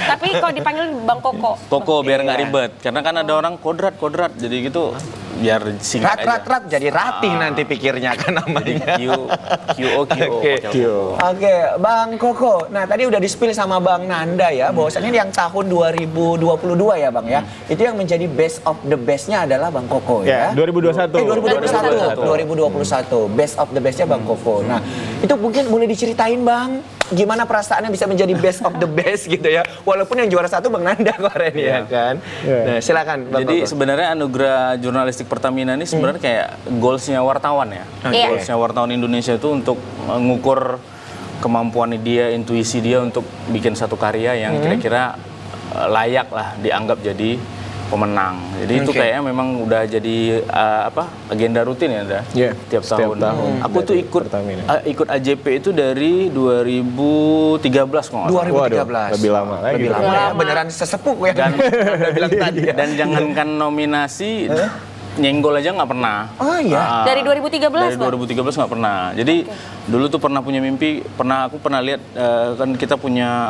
Tapi kalau dipanggil Bang Koko. Koko biar nggak ribet. Karena kan ada orang kodrat. Jadi gitu biar singkat aja. Rat jadi ratih nanti pikirnya kan Jadi namanya. QO. Oke, Bang Koko. Nah, tadi udah di-spill sama Bang Nanda ya, bahwasannya yang tahun 2022 ya, Bang ya. Itu yang menjadi best of the best-nya adalah Bang Koko Ya, ya. 2021. 2021. Best of the best-nya Bang Koko. Nah, itu mungkin boleh diceritain, Bang, gimana perasaannya bisa menjadi best of the best gitu ya. Walaupun yang juara satu Bang Nanda kemarin ya kan. Iya. Nah, silakan Bang Jadi Koko. sebenarnya anugerah jurnalistik Pertamina ini sebenarnya kayak goalsnya wartawan ya. Iya. Goalsnya wartawan Indonesia itu untuk mengukur kemampuan dia, intuisi dia untuk bikin satu karya yang kira-kira layak lah dianggap jadi pemenang. Jadi itu Oke. kayaknya memang udah jadi agenda rutin ya udah. Iya, Tiap setiap tahun. tahun Aku tuh dari ikut Pertamina. ikut AJP itu dari 2013 kalau nggak salah. 2013. lebih lama lagi. Lebih lama ya, beneran sesepuh yang Dan- Anda bilang tadi ya. Dan jangankan nominasi, nyenggol aja nggak pernah. Oh iya. Ah, Dari 2013 dari Bang? 2013 nggak pernah. Jadi dulu tuh pernah punya mimpi, aku pernah lihat kan kita punya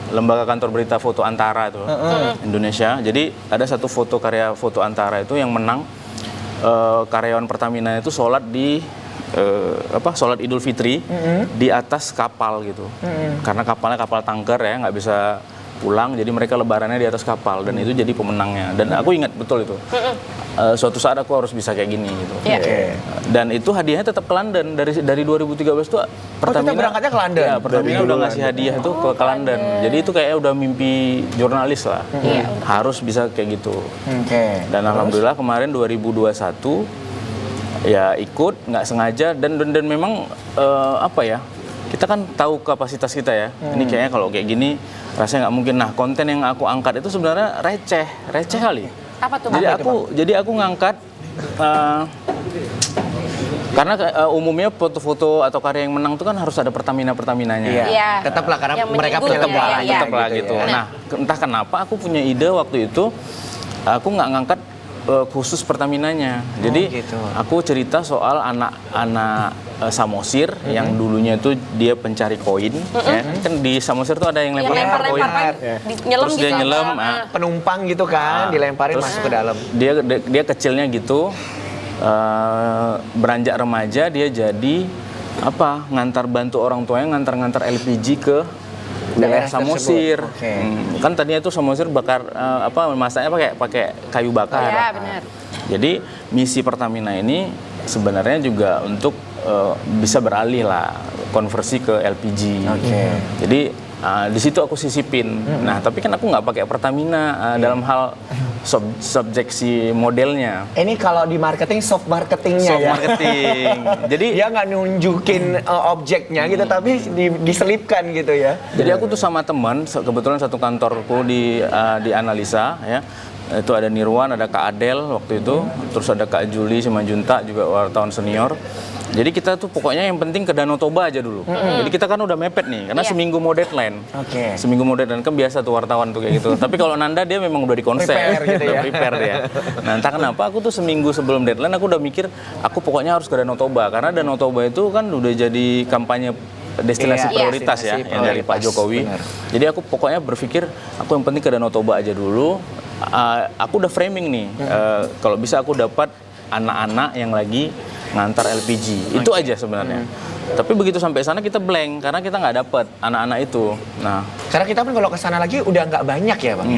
lembaga kantor berita foto Antara itu Indonesia. Jadi ada satu karya foto Antara itu yang menang karyawan Pertamina itu sholat di sholat Idul Fitri di atas kapal gitu. Karena kapalnya kapal tanker ya nggak bisa pulang, jadi mereka lebarannya di atas kapal dan itu jadi pemenangnya. Dan aku ingat betul itu. Suatu saat aku harus bisa kayak gini gitu. Iya. Oke. Dan itu hadiahnya tetap ke London dari 2013 tuh Pertamina. berangkatnya ke London? Ya, Pertamina Dari udah dulu ngasih hadiah tuh ke London. Jadi itu kayak udah mimpi jurnalis lah. Harus bisa kayak gitu. Oke. Dan alhamdulillah kemarin 2021 ya ikut nggak sengaja dan memang kita kan tahu kapasitas kita ya. Ini kayaknya kalau kayak gini rasanya nggak mungkin. Nah, konten yang aku angkat itu sebenarnya receh kali. Apa tuh Jadi Bang? jadi aku ngangkat karena umumnya foto-foto atau karya yang menang itu kan harus ada Pertaminanya. Iya. Iya. Tetaplah karena Yang mereka menyinggung punya ya, lembaga iya. Tetap lah gitu. ya. Nah, entah kenapa aku punya ide waktu itu, aku nggak ngangkat khusus Pertaminanya. Jadi gitu. aku cerita soal anak-anak Samosir yang dulunya itu dia pencari koin. Ya. Kan di Samosir tuh ada yang Yang lempar koin. lempar-lempar, nyelam Terus gitu. dia nyelam, Penumpang gitu kan, dilemparin Terus masuk ke dalam. Dia kecilnya gitu, beranjak remaja dia jadi ngantar bantu orang tuanya ngantar LPG ke daerah Daerah Samosir. tersebut. Oke. Kan tadinya tuh Samosir bakar masaknya pakai kayu bakar. Iya, benar. Jadi misi Pertamina ini sebenarnya juga untuk bisa beralih lah konversi ke LPG. Oke. Jadi di situ aku sisipin. Nah, tapi kan aku nggak pakai Pertamina dalam hal subjek si modelnya. Ini kalau di marketing soft marketingnya Soft ya. marketing. Jadi Dia nggak nunjukin objeknya gitu, tapi diselipkan gitu ya. Jadi aku tuh sama teman, kebetulan satu kantorku di analisa ya. Itu ada Nirwan, ada Kak Adel waktu itu, terus ada Kak Juli Simanjuntak juga wartawan senior. Jadi kita tuh pokoknya yang penting ke Danau Toba aja dulu. Jadi kita kan udah mepet nih, karena seminggu mau deadline. Oke. Seminggu mau deadline kan biasa tuh wartawan tuh kayak gitu. Tapi kalau Nanda dia memang udah di konsep, Prepare gitu ya. udah prepare dia. Nah entah kenapa aku tuh seminggu sebelum deadline aku udah mikir aku pokoknya harus ke Danau Toba, karena Danau Toba itu kan udah jadi kampanye destinasi Iya, prioritas ya, destinasi yang dari Pak prioritas, Jokowi. benar. Jadi aku pokoknya berpikir aku yang penting ke Danau Toba aja dulu. Aku udah framing nih, kalau bisa aku dapat anak-anak yang lagi ngantar LPG, itu aja sebenarnya. Tapi begitu sampai sana kita blank karena kita nggak dapet anak-anak itu. Nah, Karena kita pun kalau ke sana lagi udah nggak banyak ya bang.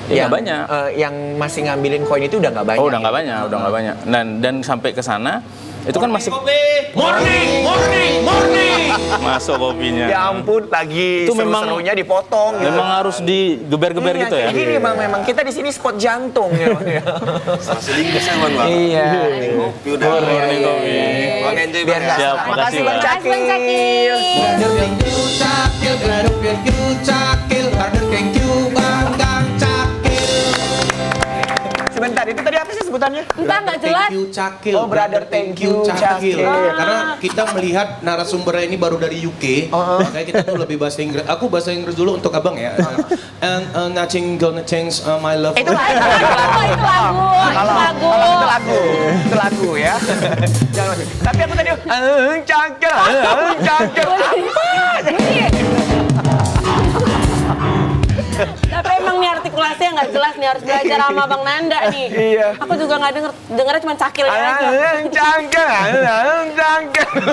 iya, nggak banyak. Yang masih ngambilin koin itu udah nggak banyak. udah nggak banyak, udah nggak banyak. Dan sampai ke sana itu kan masih Morning. masuk kopinya. Ya ampun, lagi Itu memang- seru-serunya dipotong. Gitu. Memang harus digeber-geber Iya, gitu ya. kayak gini bang, memang kita di sini spot jantung ya. Bang, ya. Salah sedikit sih Bang. Iya. Kopi udah. Morning kopi. Bang enjoy Biar Bang. nggak Siap, salah. makasih, Makasih bang Bang. Cakil. Makasih, Bang Sebentar, itu tadi apa sih sebutannya? Entah nggak jelas. Thank you Cakil. Oh, brother, thank you, Cakil. Karena kita melihat narasumbernya ini baru dari UK, makanya kita tuh lebih bahasa Inggris. Aku bahasa Inggris dulu untuk abang ya. And nothing gonna change my love. Itu lagu. Itu lagu. Kalau itu lagu ya. Jangan. Tapi aku tadi Cakil, Cakil. Tapi emang nih artikulasinya nggak jelas nih, harus belajar sama Bang Nanda nih. Iya. Aku juga nggak dengernya cuma cakilnya aja. Cakil.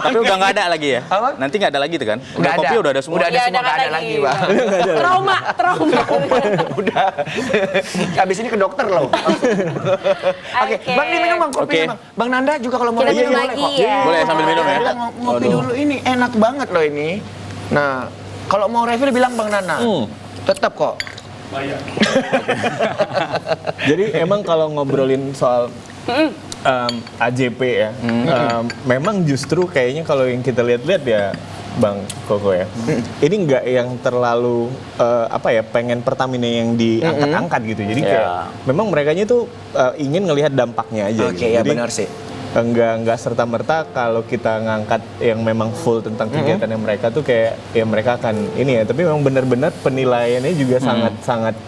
Tapi udah nggak ada lagi ya? Apa? Nanti nggak ada lagi tuh kan? Nggak ada. Kopi udah ada semua. Udah ada Iya, semua, nggak ada lagi, Bang. Trauma. Udah. Habis ini ke dokter loh. Oke, Oke. Bang diminum Bang kopinya Oke. Bang. Bang Nanda juga kalau mau Kita minum minum boleh lagi kok. ya. Boleh sambil minum ya? Kita ngopi dulu, ini enak banget loh ini. Nah, kalau mau refill bilang Bang Nana. Tetap kok. Jadi emang kalau ngobrolin soal AJP ya, memang justru kayaknya kalau yang kita lihat-lihat ya Bang Koko ya, ini nggak yang terlalu pengen Pertamina yang diangkat-angkat gitu. Jadi kayak memang merekanya tuh ingin ngelihat dampaknya aja. Oke, gitu. ya Jadi, benar sih. Enggak serta-merta kalau kita ngangkat yang memang full tentang kegiatan yang mereka tuh kayak ya mereka akan ini ya, tapi memang benar-benar penilaiannya juga sangat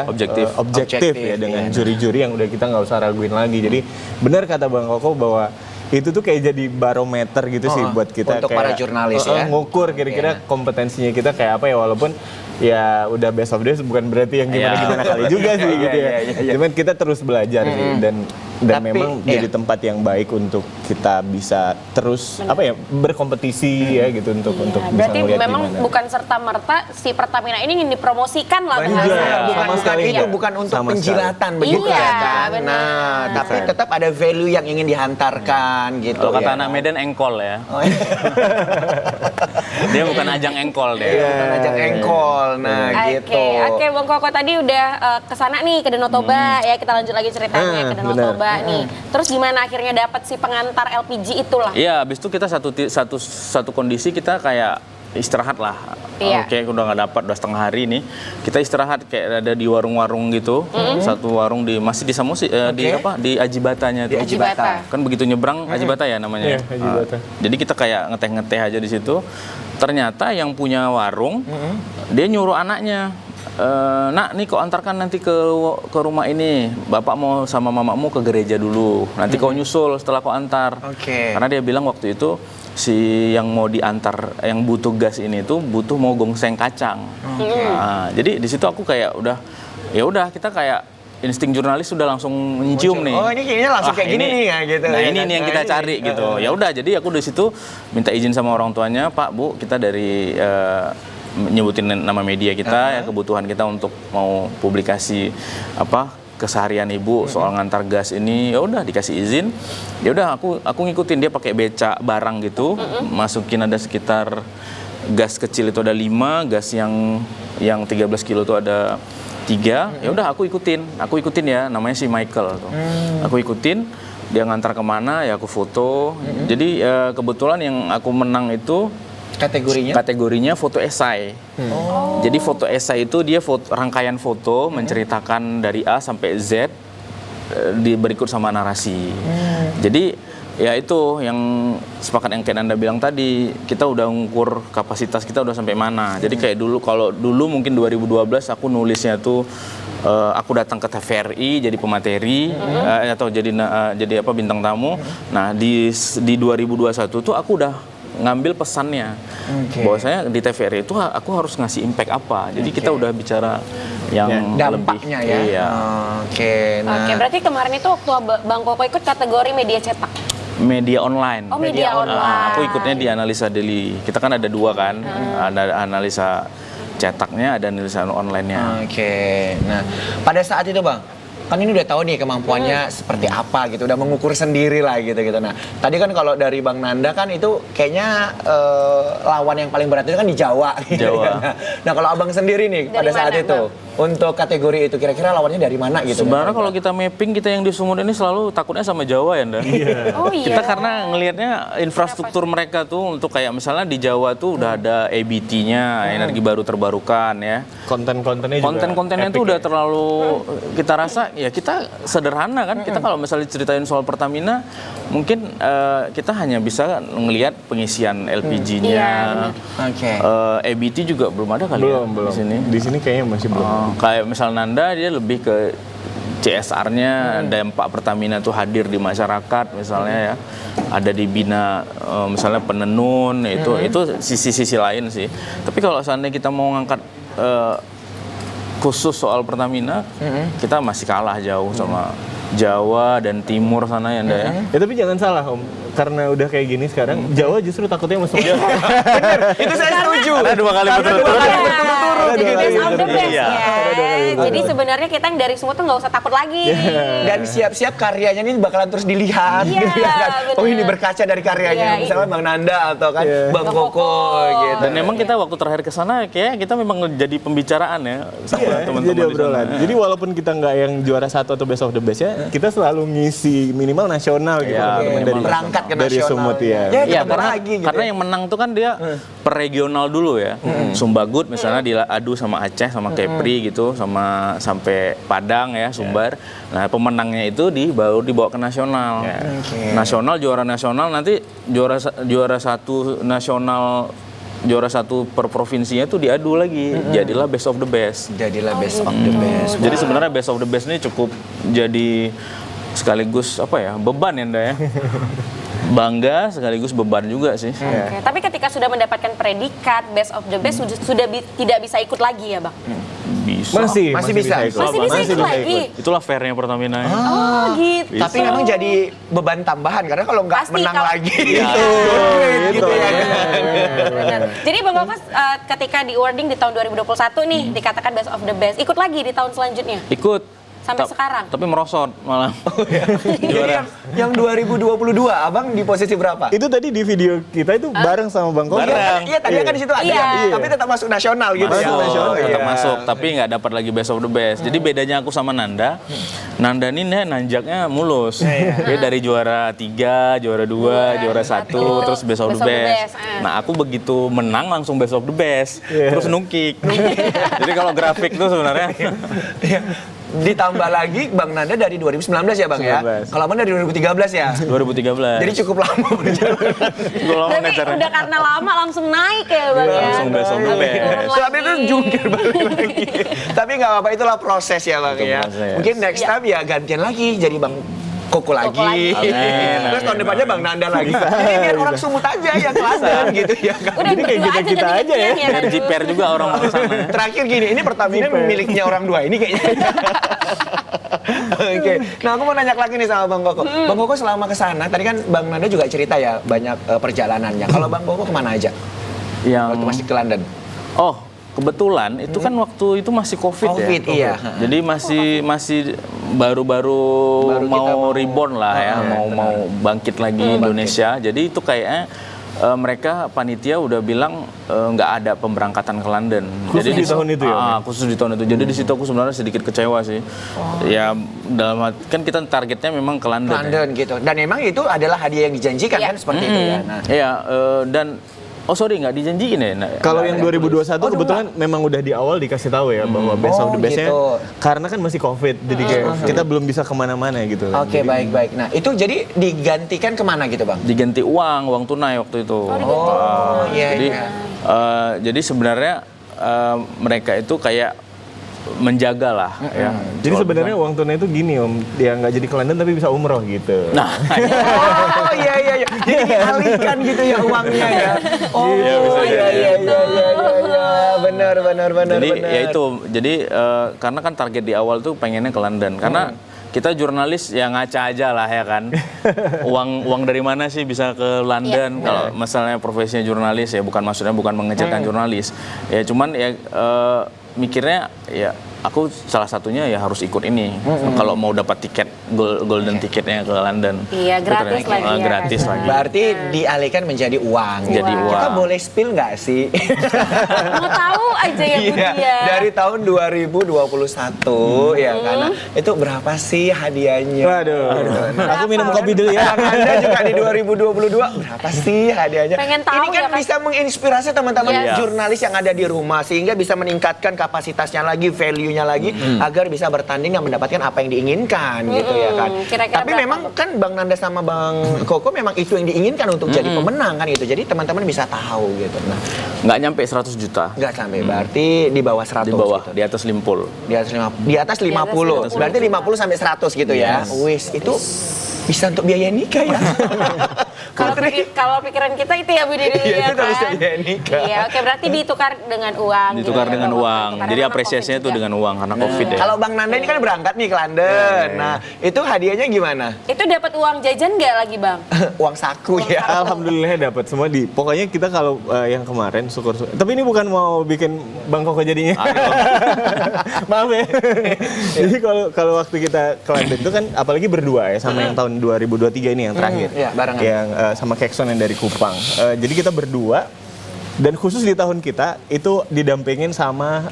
Objektif. objektif ya dengan juri-juri yang udah kita nggak usah raguin lagi. Jadi benar kata Bang Koko bahwa itu tuh kayak jadi barometer gitu sih buat kita untuk kayak para jurnalis ya. ngukur kira-kira kompetensinya kita kayak apa ya, walaupun ya udah best of days bukan berarti yang gimana kali juga sih gitu ya. Cuman kita terus belajar sih dan Tapi, memang jadi tempat yang baik untuk kita bisa terus berkompetisi ya gitu untuk bisa Berarti ngeliat memang gimana. bukan serta-merta si Pertamina ini ingin dipromosikan lah Benar. bahasanya. Sama bukan sekali itu enggak. bukan untuk Sama penjilatan sekali. begitu Iya, ya kan. benar. Nah, tapi tetap ada value yang ingin dihantarkan gitu. Kalau kata ya. anak Medan engkol ya. Oh, iya. Dia bukan ajang engkol deh. Bukan ajang engkol. Nah, gitu. Oke, Bang Koko tadi udah kesana nih ke Danau Toba ya, kita lanjut lagi ceritanya ke Danau benar. Toba nih. Terus gimana akhirnya dapat si pengantar LPG itulah? Iya, habis itu kita satu kondisi kita kayak istirahat lah. Iya. Oke, udah nggak dapat, udah setengah hari nih. Kita istirahat kayak ada di warung-warung gitu. Satu warung masih di Samosi, di Ajibatanya tuh. Di Ajibata. Kan begitu nyebrang Ajibata ya namanya. Iya, Ajibata. Jadi kita kayak ngeteh-ngeteh aja di situ. Ternyata yang punya warung dia nyuruh anaknya, nak nih kau antarkan nanti ke rumah ini, bapak mau sama mamamu ke gereja dulu, nanti kau nyusul setelah kau antar. Oke. Karena dia bilang waktu itu si yang mau diantar, yang butuh gas ini tuh butuh mau gongseng kacang. Nah, jadi di situ aku kayak udah kita kayak insting jurnalis sudah langsung mencium nih. Oh, ini kayaknya langsung kayak gini nih ya gitu. Nah, ya ini kan? nih yang kita Nah, cari ini. gitu. Ya udah, jadi aku di situ minta izin sama orang tuanya, Pak, Bu, kita dari nyebutin nama media kita ya, kebutuhan kita untuk mau publikasi keseharian ibu soal ngantar gas ini. Ya udah dikasih izin. Ya udah aku ngikutin dia pakai beca barang gitu, masukin ada sekitar gas kecil itu ada 5, gas yang 13 kilo itu ada ya udah aku ikutin ya, namanya si Michael tuh. Aku ikutin, dia ngantar kemana ya aku foto. Jadi kebetulan yang aku menang itu kategorinya foto esai. Jadi foto esai itu dia rangkaian foto menceritakan dari A sampai Z berikut sama narasi. Jadi ya itu yang sepakat yang kayak Nanda bilang tadi, kita udah ngukur kapasitas kita udah sampai mana. Jadi kayak kalau dulu mungkin 2012 aku nulisnya tuh aku datang ke TVRI jadi pemateri atau jadi bintang tamu. Nah di 2021 tuh aku udah ngambil pesannya, bahwasanya di TVRI itu aku harus ngasih impact apa. Jadi kita udah bicara yang dampaknya lebih, ya. Iya. Oke, berarti kemarin itu waktu Bang Koko ikut kategori media cetak. Media online. Oh, media online. Aku ikutnya di analisa daily. Kita kan ada dua kan, ada analisa cetaknya, ada analisa online-nya. Oke. Nah, pada saat itu Bang, kan ini udah tahu nih kemampuannya seperti apa gitu, udah mengukur sendiri lah gitu. Nah, tadi kan kalau dari Bang Nanda kan itu kayaknya lawan yang paling berat itu kan di Jawa. Gitu. Jawa. Nah, kalau Abang sendiri nih Dari pada saat mana, itu untuk kategori itu kira-kira lawannya dari mana gitu? Sebenarnya kalau kita mapping, kita yang di Sumut ini selalu takutnya sama Jawa ya, Nda. Oh iya. Kita karena ngelihatnya infrastruktur mereka tuh untuk kayak misalnya di Jawa tuh udah ada EBT-nya, energi baru terbarukan ya. Konten-kontennya juga Konten-kontennya epic tuh udah ya. terlalu kita rasa ya kita sederhana kan. Kita kalau misalnya ceritain soal Pertamina, mungkin kita hanya bisa ngelihat pengisian LPG-nya. Iya, Oke. EBT juga belum ada kali Belum. ya di sini. Di sini kayaknya masih belum. Kayak misal Nanda dia lebih ke CSR-nya, dampak Pertamina tuh hadir di masyarakat misalnya ya. Ada dibina misalnya penenun, itu sisi-sisi lain sih. Tapi kalau seandainya kita mau ngangkat khusus soal Pertamina, kita masih kalah jauh sama Jawa dan Timur sana ya, Nda ya. Ya tapi jangan salah Om, karena udah kayak gini sekarang, Jawa justru takutnya masuk. Itu saya setuju. Karena dua kali berturut-turut. Jadi best of the best Iya. ya. Jadi sebenarnya kita yang dari semua tuh nggak usah takut lagi. Dan siap-siap karyanya ini bakalan terus dilihat. Iya, gitu ya kan. Oh ini bener. berkaca dari karyanya, Iya, misalnya Bang Nanda atau kan Bang Koko gitu. Dan memang kita waktu terakhir ke sana kayak kita memang jadi pembicaraan ya sama teman-teman Jadi di obrolan. sana. Jadi walaupun kita nggak yang juara 1 atau best of the best ya, kita selalu ngisi minimal nasional gitu. Iya, teman-teman minimal berangkat ke dari nasional. Sumut ya. Ya, Iya, ketemu lagi gitu. karena yang menang tuh kan dia per regional dulu ya. Sumbagut misalnya diadu sama Aceh sama Kepri gitu, sama sampai Padang ya, Sumbar. Nah, pemenangnya itu baru dibawa ke nasional. Nasional, juara nasional, nanti juara satu nasional, juara satu per provinsinya itu diadu lagi. Jadilah best of the best. Jadilah best of the best. Jadi sebenarnya best of the best ini cukup jadi sekaligus apa ya, beban ya, Nda ya. Bangga sekaligus beban juga sih. Oke, tapi ketika sudah mendapatkan predikat best of the best sudah tidak bisa ikut lagi ya, Bang? Bisa. Masih bisa. ikut. Masih bisa ikut lagi. Itulah fairnya Pertamina. Ya. Oh, gitu. Tapi memang jadi beban tambahan karena kalau nggak Pasti, menang kalau- lagi Iya. gitu ya. Benar. Jadi Bang Koko ketika di awarding di tahun 2021 nih dikatakan best of the best, ikut lagi di tahun selanjutnya Ikut. sampai sekarang. Tapi merosot malah. Jadi yang 2022 Abang di posisi berapa? Itu tadi di video kita itu bareng sama Bang Koko. Iya, tadi kan di situ ada. Iya. Tapi tetap masuk nasional gitu ya. Masuk nasional, Tetap iya. masuk, tapi nggak dapat lagi best of the best. Jadi bedanya aku sama Nanda, Nanda ini nanjaknya mulus. Dia dari juara 3, juara 2, juara 1, terus best of the best. Nah, aku begitu menang langsung best of the best. Terus nungkik. Jadi kalau grafik itu sebenarnya Iya. Ditambah lagi Bang Nanda dari 2019 ya Bang ya. 19. Kalau Abang dari 2013 ya. 2013. Jadi cukup lama berjalan. Gue lama Tapi ngejarnya. udah karena lama langsung naik ya Bang ya. Langsung best of the best. Turun Soalnya itu lagi. jungkir balik lagi. Tapi nggak apa-apa, itulah proses ya Bang Itu ya. proses. Mungkin next time ya gantian lagi jadi Bang Koko lagi. lagi. Amin, Terus tahun amin, depannya Bang Nanda lagi. Jadi biar orang Sumut aja yang teladan gitu ya kan. Udah Jadi kayak berdua kita-kita aja ya. ganti-gantian Dari JPR juga orang ke sana. Terakhir gini, ini Pertamina miliknya orang dua ini kayaknya. Oke, nah aku mau nanya lagi nih sama Bang Koko. Bang Koko selama ke sana, tadi kan Bang Nanda juga cerita ya banyak perjalanannya. Kalau Bang Koko kemana aja? Waktu masih ke London? Oh, kebetulan itu kan waktu itu masih COVID ya. Covid, iya. Jadi masih baru Baru kita mau mau- reborn lah ya, mau bangkit lagi Indonesia. Jadi itu kayaknya mereka panitia udah bilang nggak ada pemberangkatan ke London. Khusus di tahun itu ya, Om? Khusus di tahun itu. Jadi di situ aku sebenarnya sedikit kecewa sih. Ya dalam kan kita targetnya memang ke London. London gitu. Dan memang itu adalah hadiah yang dijanjikan Iya. kan seperti itu ya. Nah, Iya, dan nggak dijanjiin ya. Nah, Kalau yang 2021 Oh, kebetulan memang udah di awal dikasih tahu ya bahwa best of the bestnya gitu. karena kan masih COVID, jadi kayak kita belum bisa kemana-mana gitu. Oke, Jadi- baik-baik. Nah, itu jadi digantikan kemana gitu, Bang? diganti uang tunai waktu itu. Oh, iya, Jadi iya. jadi sebenarnya mereka itu kayak menjaga lah ya. Jadi sebenarnya uang tunai itu gini Om, dia nggak jadi ke London tapi bisa umroh gitu. Nah, Oh, iya, iya, iya. Jadi dialihkan gitu ya uangnya ya. Oh, Iya, bisa iya, jadi. iya, iya, iya, iya. Benar, benar, benar, jadi benar. ya itu. Jadi karena kan target di awal tuh pengennya ke London karena kita jurnalis ya ngaca aja lah ya kan. Uang dari mana sih bisa ke London? Kalau misalnya profesinya jurnalis ya maksudnya bukan mengecilkan jurnalis. Ya cuman ya mikirnya ya aku salah satunya ya harus ikut ini kalau mau dapat tiket golden tiketnya ke London. Iya, gratis Betul, lagi ya, gratis kan? lagi. Berarti dialihkan menjadi uang. Jadi uang. Kita boleh spill nggak sih? Mau tahu aja ya Budi Iya, ya. dari tahun 2021 ya karena itu berapa sih hadiahnya? Waduh, aku minum kopi dulu ya. Bang Anda juga di 2022 berapa sih hadiahnya? Pengen tahu Ini kan ya kan? bisa menginspirasi teman-teman Iya. jurnalis yang ada di rumah sehingga bisa meningkatkan kapasitasnya lagi, value-nya lagi agar bisa bertanding dan mendapatkan apa yang diinginkan gitu ya kan. Kira-kira Tapi berapa, memang Bang? kan Bang Nanda sama Bang Koko memang itu yang diinginkan untuk jadi pemenang kan gitu. Jadi teman-teman bisa tahu gitu. Nah, Nggak nyampe 100 juta. nggak sampai berarti di bawah 100 Di bawah, gitu. di atas limpul. Di atas 50. Di atas 50. Berarti 50 sampai 100 gitu ya. Yes. Wis, itu bisa untuk biaya nikah ya. Kalau pikiran kita itu ya Budi dulu Iya, ya itu harus kan. biaya nikah. Iya, oke berarti ditukar dengan uang. Ditukar gitu. dengan uang. Karena Jadi memang apresiasinya COVID tuh juga. dengan uang karena Covid ya. Kalau Bang Nanda ini kan berangkat nih ke London. Nah, itu hadiahnya gimana? Itu dapat uang jajan nggak lagi Bang? Uang saku ya. Alhamdulillah dapat semua pokoknya kita kalau yang kemarin syukur. Tapi ini bukan mau bikin Bang Koko jadinya. Maaf ya. Jadi kalau waktu kita ke London itu kan apalagi berdua ya sama yang tahun 2023 ini yang terakhir. Iya, barengan. Yang sama Kekson yang dari Kupang. Jadi kita berdua dan khusus di tahun kita itu didampingin sama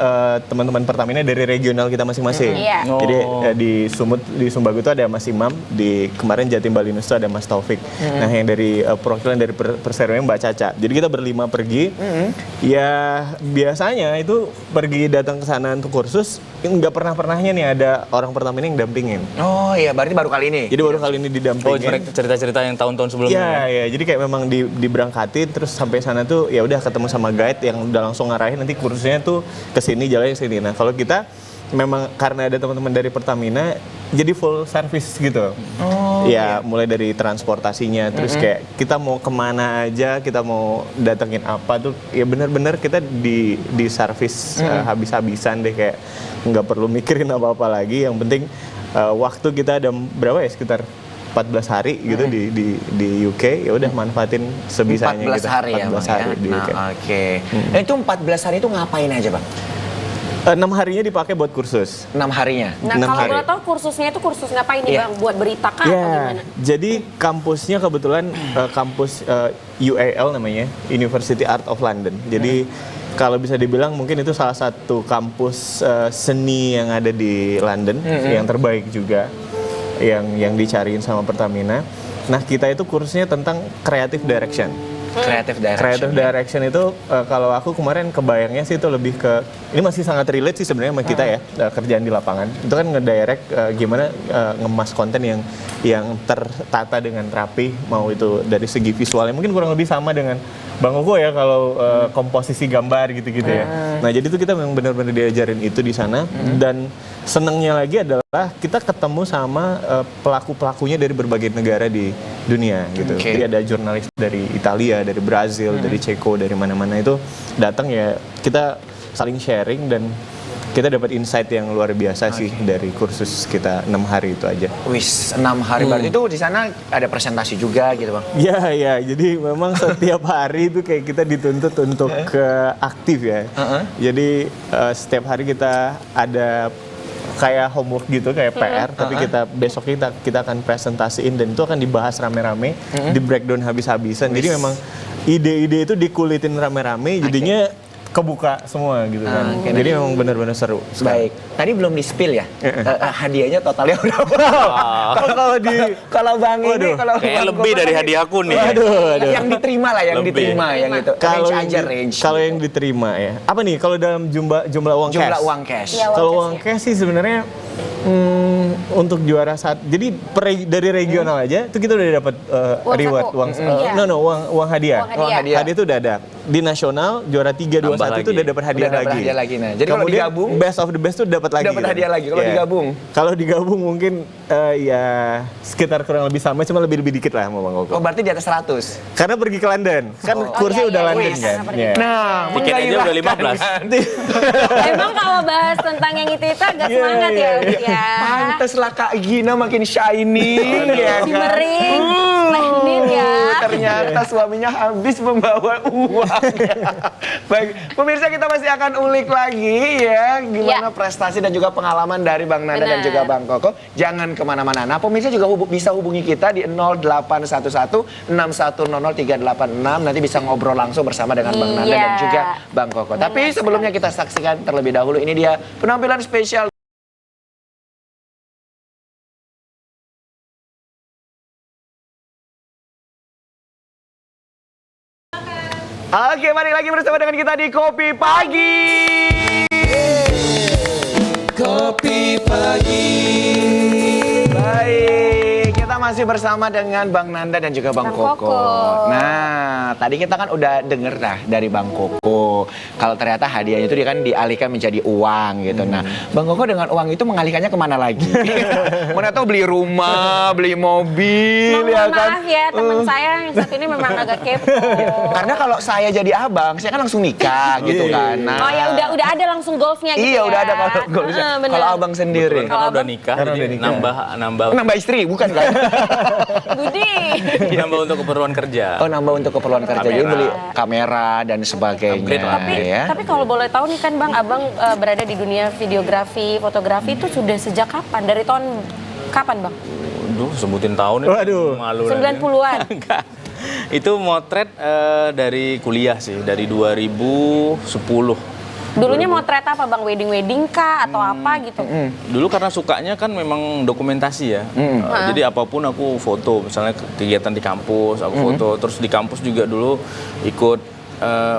teman-teman Pertamina dari regional kita masing-masing. Iya. Jadi di Sumbagu itu ada Mas Imam, di kemarin Jatim Bali News itu ada Mas Taufik. Nah yang dari perwakilan dari Perseroan Mbak Caca. Jadi kita berlima pergi. Ya biasanya itu pergi datang ke sana untuk kursus nggak pernahnya nih ada orang Pertamina yang dampingin. Oh iya, berarti baru kali ini. Jadi baru kali ini didampingin. cerita-cerita yang tahun-tahun sebelumnya. Iya, ya. Jadi kayak memang diberangkatin terus sampai sana tuh ya udah ketemu sama guide yang udah langsung ngarahin nanti kursusnya tuh ke sini jalannya ke sini. Nah, kalau kita memang karena ada teman-teman dari Pertamina jadi full service gitu. Ya, mulai dari transportasinya terus kayak kita mau kemana aja, kita mau datengin apa tuh ya benar-benar kita di service habis-habisan deh kayak nggak perlu mikirin apa-apa lagi. Yang penting waktu kita ada berapa ya sekitar 14 hari gitu di UK ya udah manfaatin sebisanya 14 gitu. hari ya, 14 Bang, hari ya? di UK. Nah, oke. Nah, itu 14 hari itu ngapain aja, Bang? 6 harinya dipakai buat kursus. 6 harinya. Nah 6 kalau hari. boleh tahu kursusnya itu kursus ngapain nih Iya. Bang? Buat berita kah atau gimana? Jadi kampusnya kebetulan kampus UAL namanya, University Art of London. Jadi kalau bisa dibilang mungkin itu salah satu kampus seni yang ada di London, yang terbaik juga, yang dicariin sama Pertamina. Nah kita itu kursusnya tentang creative direction. Creative direction. Creative direction itu kalau aku kemarin kebayangnya sih itu lebih ke ini masih sangat relate sih sebenarnya sama kita ya kerjaan di lapangan. Itu kan ngedirect gimana ngemas konten yang tertata dengan rapi, mau itu dari segi visualnya mungkin kurang lebih sama dengan Bang Koko ya kalau komposisi gambar gitu-gitu ya. Nah, jadi itu kita memang benar-benar diajarin itu di sana dan senangnya lagi adalah kita ketemu sama pelaku-pelakunya dari berbagai negara di dunia gitu. Oke. Jadi ada jurnalis dari Italia, dari Brazil, dari Ceko, dari mana-mana itu datang ya kita saling sharing dan kita dapat insight yang luar biasa sih dari kursus kita 6 hari itu aja. Wis, 6 hari berarti itu di sana ada presentasi juga gitu, Bang. Ya, jadi memang setiap hari itu kayak kita dituntut untuk aktif ya. Jadi setiap hari kita ada kayak homework gitu, kayak PR, tapi besok kita akan presentasiin dan itu akan dibahas rame-rame, di breakdown habis-habisan. Jadi memang ide-ide itu dikulitin rame-rame, jadinya kebuka semua gitu kan. Jadi memang benar-benar seru. Baik, tadi belum di-spill ya? Hadiahnya totalnya udah kalau Bang ini, kalau Kayak Bang lebih Koko dari tadi- hadiah aku nih. Waduh. Yang diterima lah, yang Lebih. diterima, yang gitu. Kalau Range aja, range. Kalau yang diterima ya. Apa nih kalau dalam jumlah uang Jumlah cash? uang cash. Iya, Kalau cash, uang ya. cash sih sebenarnya untuk juara jadi dari regional aja itu kita udah dapat Uang reward, saku. uang Iya. uang hadiah. Uang hadiah. Hadiah itu udah ada. Di nasional juara 3, 2, Nambah 1 itu lagi. udah dapat hadiah Udah dapat lagi. hadiah lagi, nah. Jadi kalau Kemudian digabung, best of the best tuh dapat lagi. dapat kan? hadiah lagi. Kalau Iya. digabung? Kalau digabung mungkin ya sekitar kurang lebih sama, cuma lebih dikit lah sama Bang Koko. Oh, berarti di atas 100. Karena pergi ke London, kan kursi iya, udah iya, London iya, kan. karena pergi. Iya. Nah, Tiket aja udah 15. Emang kalau bahas tentang yang itu agak semangat ya, Udit ya. Pantes lah Kak Gina makin shining ya kan. Shimmering, splendid ya. Ternyata suaminya habis membawa uang. Baik, pemirsa kita masih akan ulik lagi ya gimana Ya. prestasi dan juga pengalaman dari Bang Nanda dan Benar. juga Bang Koko. Jangan kemana-mana. Nah, pemirsa juga bisa hubungi kita di 0811 6100 386. Nanti bisa ngobrol langsung bersama dengan Bang Nanda Iya. dan juga Bang Koko. Tapi Benar sebelumnya kita saksikan terlebih dahulu ini dia penampilan spesial. Oke, balik lagi bersama dengan kita di Kopi Pagi. Kopi pagi. Baik, kita masih bersama dengan Bang Nanda dan juga Bang Bang Koko. Koko. Nah, tadi kita kan udah denger dah dari Bang Koko. Kalau ternyata hadiahnya itu dia kan dialihkan menjadi uang gitu. Nah, Bang Koko dengan uang itu mengalihkannya kemana lagi? Mana tahu beli rumah, beli mobil, ya Mohon kan? maaf ya, teman saya yang satu ini memang agak kepo. Karena kalau saya jadi abang, saya kan langsung nikah gitu kan. Nah, Oh ya udah ada langsung golfnya gitu iya ya. udah ada kalau goalsnya. Bener. Kalau abang sendiri. Karena udah nikah, Karena jadi udah nikah. nambah Nambah istri bukan kan? Budi. nambah untuk keperluan kerja. Oh, nambah untuk keperluan kerja. Jadi Kamera. beli kamera dan sebagainya Upgrade lah. ya. Tapi kalau boleh tahu nih kan Bang, Abang berada di dunia videografi, fotografi itu sudah sejak kapan? Dari tahun kapan Bang? Duh, sebutin tahun itu Waduh. malu. nanti. 90-an? Enggak. Itu motret dari kuliah sih, dari 2010. Dulunya motret apa Bang? Wedding kah? Atau apa gitu? Dulu karena sukanya kan memang dokumentasi ya. Jadi apapun aku foto, misalnya kegiatan di kampus aku foto. Terus di kampus juga dulu ikut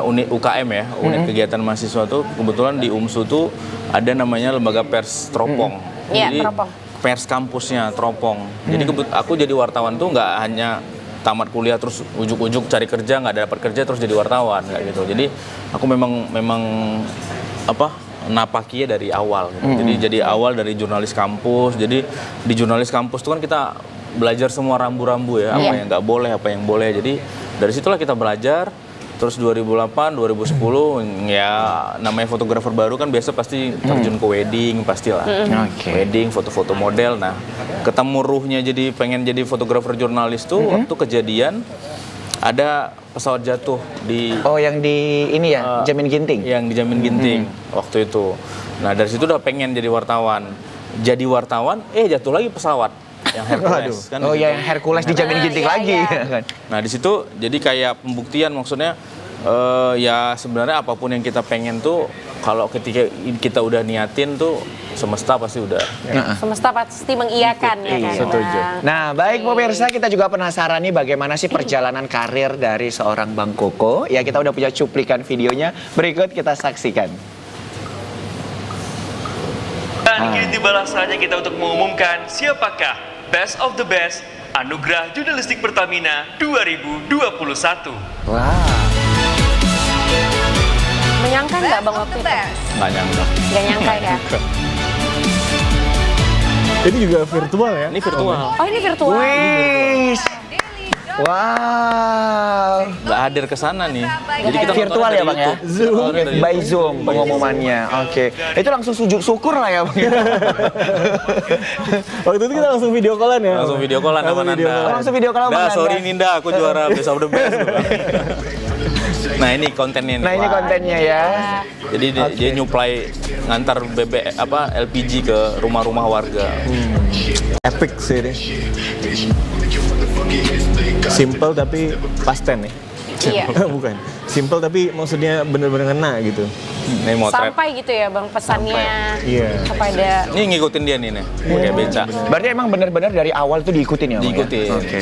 unit UKM ya, unit kegiatan mahasiswa tuh kebetulan di UMSU tuh ada namanya lembaga pers Teropong. Iya, Jadi Teropong. pers kampusnya Teropong. Jadi aku jadi wartawan tuh nggak hanya tamat kuliah terus ujuk-ujuk cari kerja nggak dapat kerja terus jadi wartawan nggak gitu. Jadi aku memang apa napakinya dari awal gitu. Jadi jadi awal dari jurnalis kampus. Jadi di jurnalis kampus itu kan kita belajar semua rambu-rambu ya, apa Iya. yang nggak boleh, apa yang boleh. Jadi dari situlah kita belajar. Terus 2008, 2010 ya namanya fotografer baru kan biasa pasti terjun ke wedding pastilah. Oke. Wedding, foto-foto model. Nah, ketemu ruhnya jadi pengen jadi fotografer jurnalis tuh waktu kejadian ada pesawat jatuh di Oh, yang di ini ya, Jamin Ginting. yang dijamin ginting waktu itu. Nah, dari situ udah pengen jadi wartawan. Jadi wartawan, jatuh lagi pesawat yang Hercules kan. Oh di ya, situ. yang Hercules di Jamin Ah, Ginting iya, lagi iya. ya kan. Nah, di situ jadi kayak pembuktian maksudnya ya sebenarnya apapun yang kita pengen tuh kalau ketika kita udah niatin tuh semesta pasti udah. Semesta pasti mengiyakan ya kan setuju. Bang? Nah, baik pemirsa, kita juga penasaran nih bagaimana sih perjalanan karir dari seorang Bang Koko. Ya, kita udah punya cuplikan videonya. Berikut kita saksikan. Dan kini tibalah saatnya kita untuk mengumumkan siapakah Best of the Best Anugerah Jurnalistik Pertamina 2021. Wah. Menyangka nggak Bang waktu itu? Nggak nyangka. Nggak nyangka ya? Ini juga virtual ya? Ini virtual. Oh ini virtual? Wih. Wow. Nggak hadir ke sana nih. Jadi kita Virtual nontonnya ya dari Bang ya? YouTube. Zoom. Nontonnya dari By YouTube. Zoom pengumumannya. Oke. Itu langsung sujud syukur lah ya Bang. Waktu itu kita langsung video callan ya? Langsung video callan sama Langsung video Nanda. callan. Langsung video call sama Nah, Nanda. sorry Ninda, aku juara Best of the Best. Nah ini kontennya nih. Nah, ini kontennya ya. Jadi dia nyuplai ngantar LPG ke rumah-rumah warga. Epic sih ini. Simple tapi pasten nih. Iya. Bukan. Simple tapi maksudnya bener-bener ngena gitu. Ini motret. Sampai gitu ya Bang pesannya Iya. kepada Ini ngikutin dia nih pakai beca. Berarti emang benar-benar dari awal tuh diikutin ya, Bang, ya? Diikutin. Oke.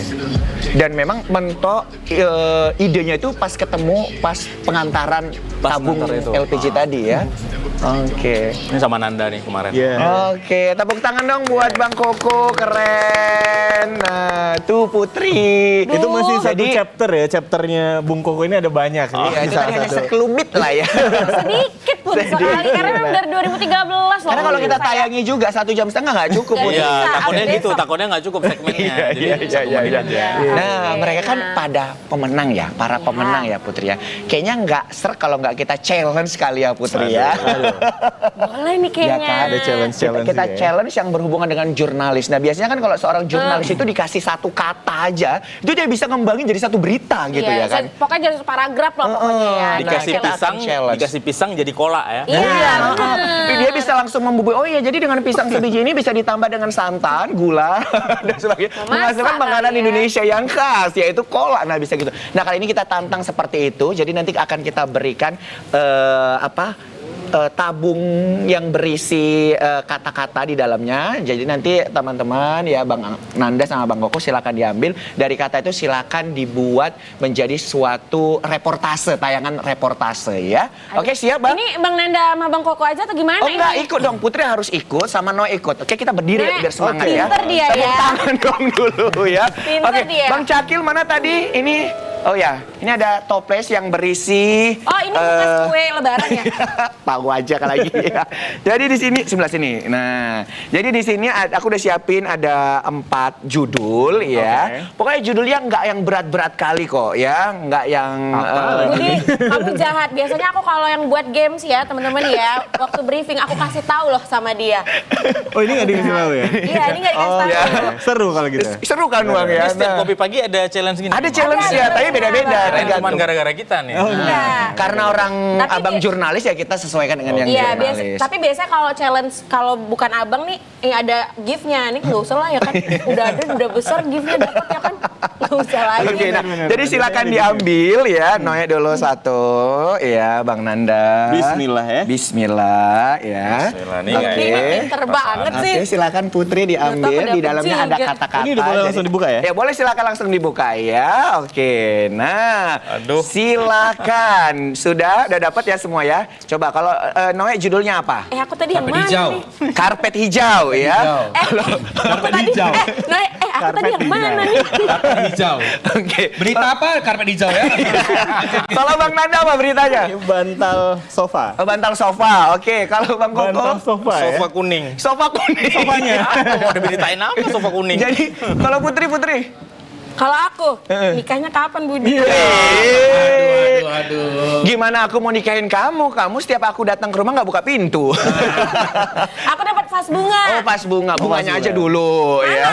Dan memang mentok idenya itu pas ketemu pas pengantaran Pas tabung ngantar itu. LPG tadi ya. Oke. Ini sama Nanda nih kemarin. Iya. Oke, tepuk tangan dong buat Bang Koko, keren. Nah, tuh Putri. Itu masih satu Jadi, chapter ya, chapternya Bung Koko ini ada banyak. iya, itu tadi hanya sekelumit lah ya. sedikit pun sekali karena memang dari 2013 loh. Karena kalau kita tayangi juga 1,5 jam nggak cukup, Putri. Iya, takutnya Besok. gitu, takutnya nggak cukup segmennya. Jadi Iya. Nah, mereka kan pada pemenang ya, para pemenang ya Putri ya. Kayaknya nggak ser kalau nggak kita challenge kali ya Putri ya. Boleh nih Ya kayaknya. kan? Ada challenge Kita juga ya. challenge yang berhubungan dengan jurnalis. Nah, biasanya kan kalau seorang jurnalis itu dikasih satu kata aja, itu dia bisa ngembangin jadi satu berita gitu ya kan. Pokoknya jadi paragraf lah pokoknya ya. dikasih kita akan pisang, challenge. dikasih pisang jadi kola ya. Iya. Dia bisa langsung membubui. Oh iya, jadi dengan pisang sebiji ini bisa ditambah dengan santan, gula dan sebagainya. Menghasilkan makanan kali ya. Indonesia yang khas, yaitu kolak. Nah, bisa gitu. Nah, kali ini kita tantang seperti itu. Jadi nanti akan kita berikan tabung yang berisi kata-kata di dalamnya. Jadi nanti teman-teman ya Bang Nanda sama Bang Koko silakan diambil. Dari kata itu silakan dibuat menjadi suatu reportase, tayangan reportase ya. Oke, siap Bang? Ini Bang Nanda sama Bang Koko aja atau gimana Oh enggak, ini? ikut dong. Putri harus ikut sama Noe ikut. Oke, kita berdiri Nek, biar semangat ya. pinter dia Tepuk ya. tangan dong dulu ya. Pinter Oke, dia. Bang Cakil mana tadi? Ini oh ya, ini ada toples yang berisi Oh, ini bekas kue lebaran ya? tahu aja kalau lagi ya. Jadi di sini sebelah sini. Nah, jadi di sini aku udah siapin ada 4 judul ya. Pokoknya judulnya nggak yang berat-berat kali kok ya, nggak yang Budi, kamu jahat. Biasanya aku kalau yang buat games ya, teman-teman ya, waktu briefing aku kasih tahu loh sama dia. Oh ini nggak dikasih tahu ya? Iya, ini nggak dikasih tahu. ya. Seru kalau gitu. Seru kan Bang ya. Setiap Nah, kopi pagi ada challenge gini. ada challenge ya, tapi beda-beda. Kirain cuma tergantung. gara-gara kita nih. Iya. Karena orang Tapi abang dia- jurnalis ya kita sesuaikan dengan yang Iya, jurnalis. tapi biasanya kalau challenge kalau bukan abang nih, ada gift-nya. Nih nggak usah lah ya kan. Udah besar gift-nya dapat ya kan. Nggak usah lagi. Oke, nah, jadi silakan diambil ya. Noe dulu satu, ya Bang Nanda. Bismillah ya. Bismillah ya. Bismillah, nih Oke. kayaknya. Pinter banget sih. Oke, silakan Putri diambil. Nggak tahu Di dalamnya pada ada kucing, kata-kata. Ini udah boleh Jadi- langsung dibuka ya? Ya boleh, silakan langsung dibuka ya. Oke, nah, Aduh. silakan. Udah dapat ya semua ya. Coba kalau Noe judulnya apa? Aku tadi yang Karpet mana hijau. nih? Karpet hijau ya. Aku tadi, hijau. aku tadi yang mana nih? Karpet hijau. Oke. Berita apa? Karpet hijau ya. Kalau Bang Nanda apa beritanya? Ini bantal sofa. Oh, bantal sofa. Oke, kalau Bang Bantal Koko sofa ya. Sofa kuning. sofa kuning. Sofanya. Mau diberitain apa sofa kuning? Jadi kalau Putri Kalau aku, nikahnya kapan Budi? Aduh. gimana aku mau nikahin kamu? Kamu setiap aku datang ke rumah nggak buka pintu. Aku dapat vas bunga. Oh, pas bunganya aja dulu Mana? ya.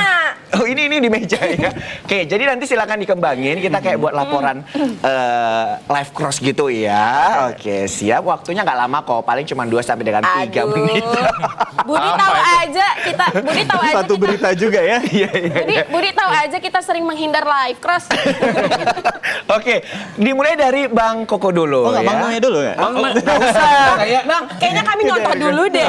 Oh, ini di meja ya. Oke, jadi nanti silakan dikembangin. Kita kayak buat laporan live cross gitu ya. Oke, siap. Waktunya nggak lama kok. Paling cuma 2 sampai dengan 3 Aduh. menit. Budi tahu aja Satu berita juga ya. Budi tahu aja kita sering menghindar live cross. Oke, dimulai dari Bang Koko dulu Oh nggak ya. Bang Noe dulu ya? Nggak usah. Bang, kayaknya kami nyontoh dulu deh.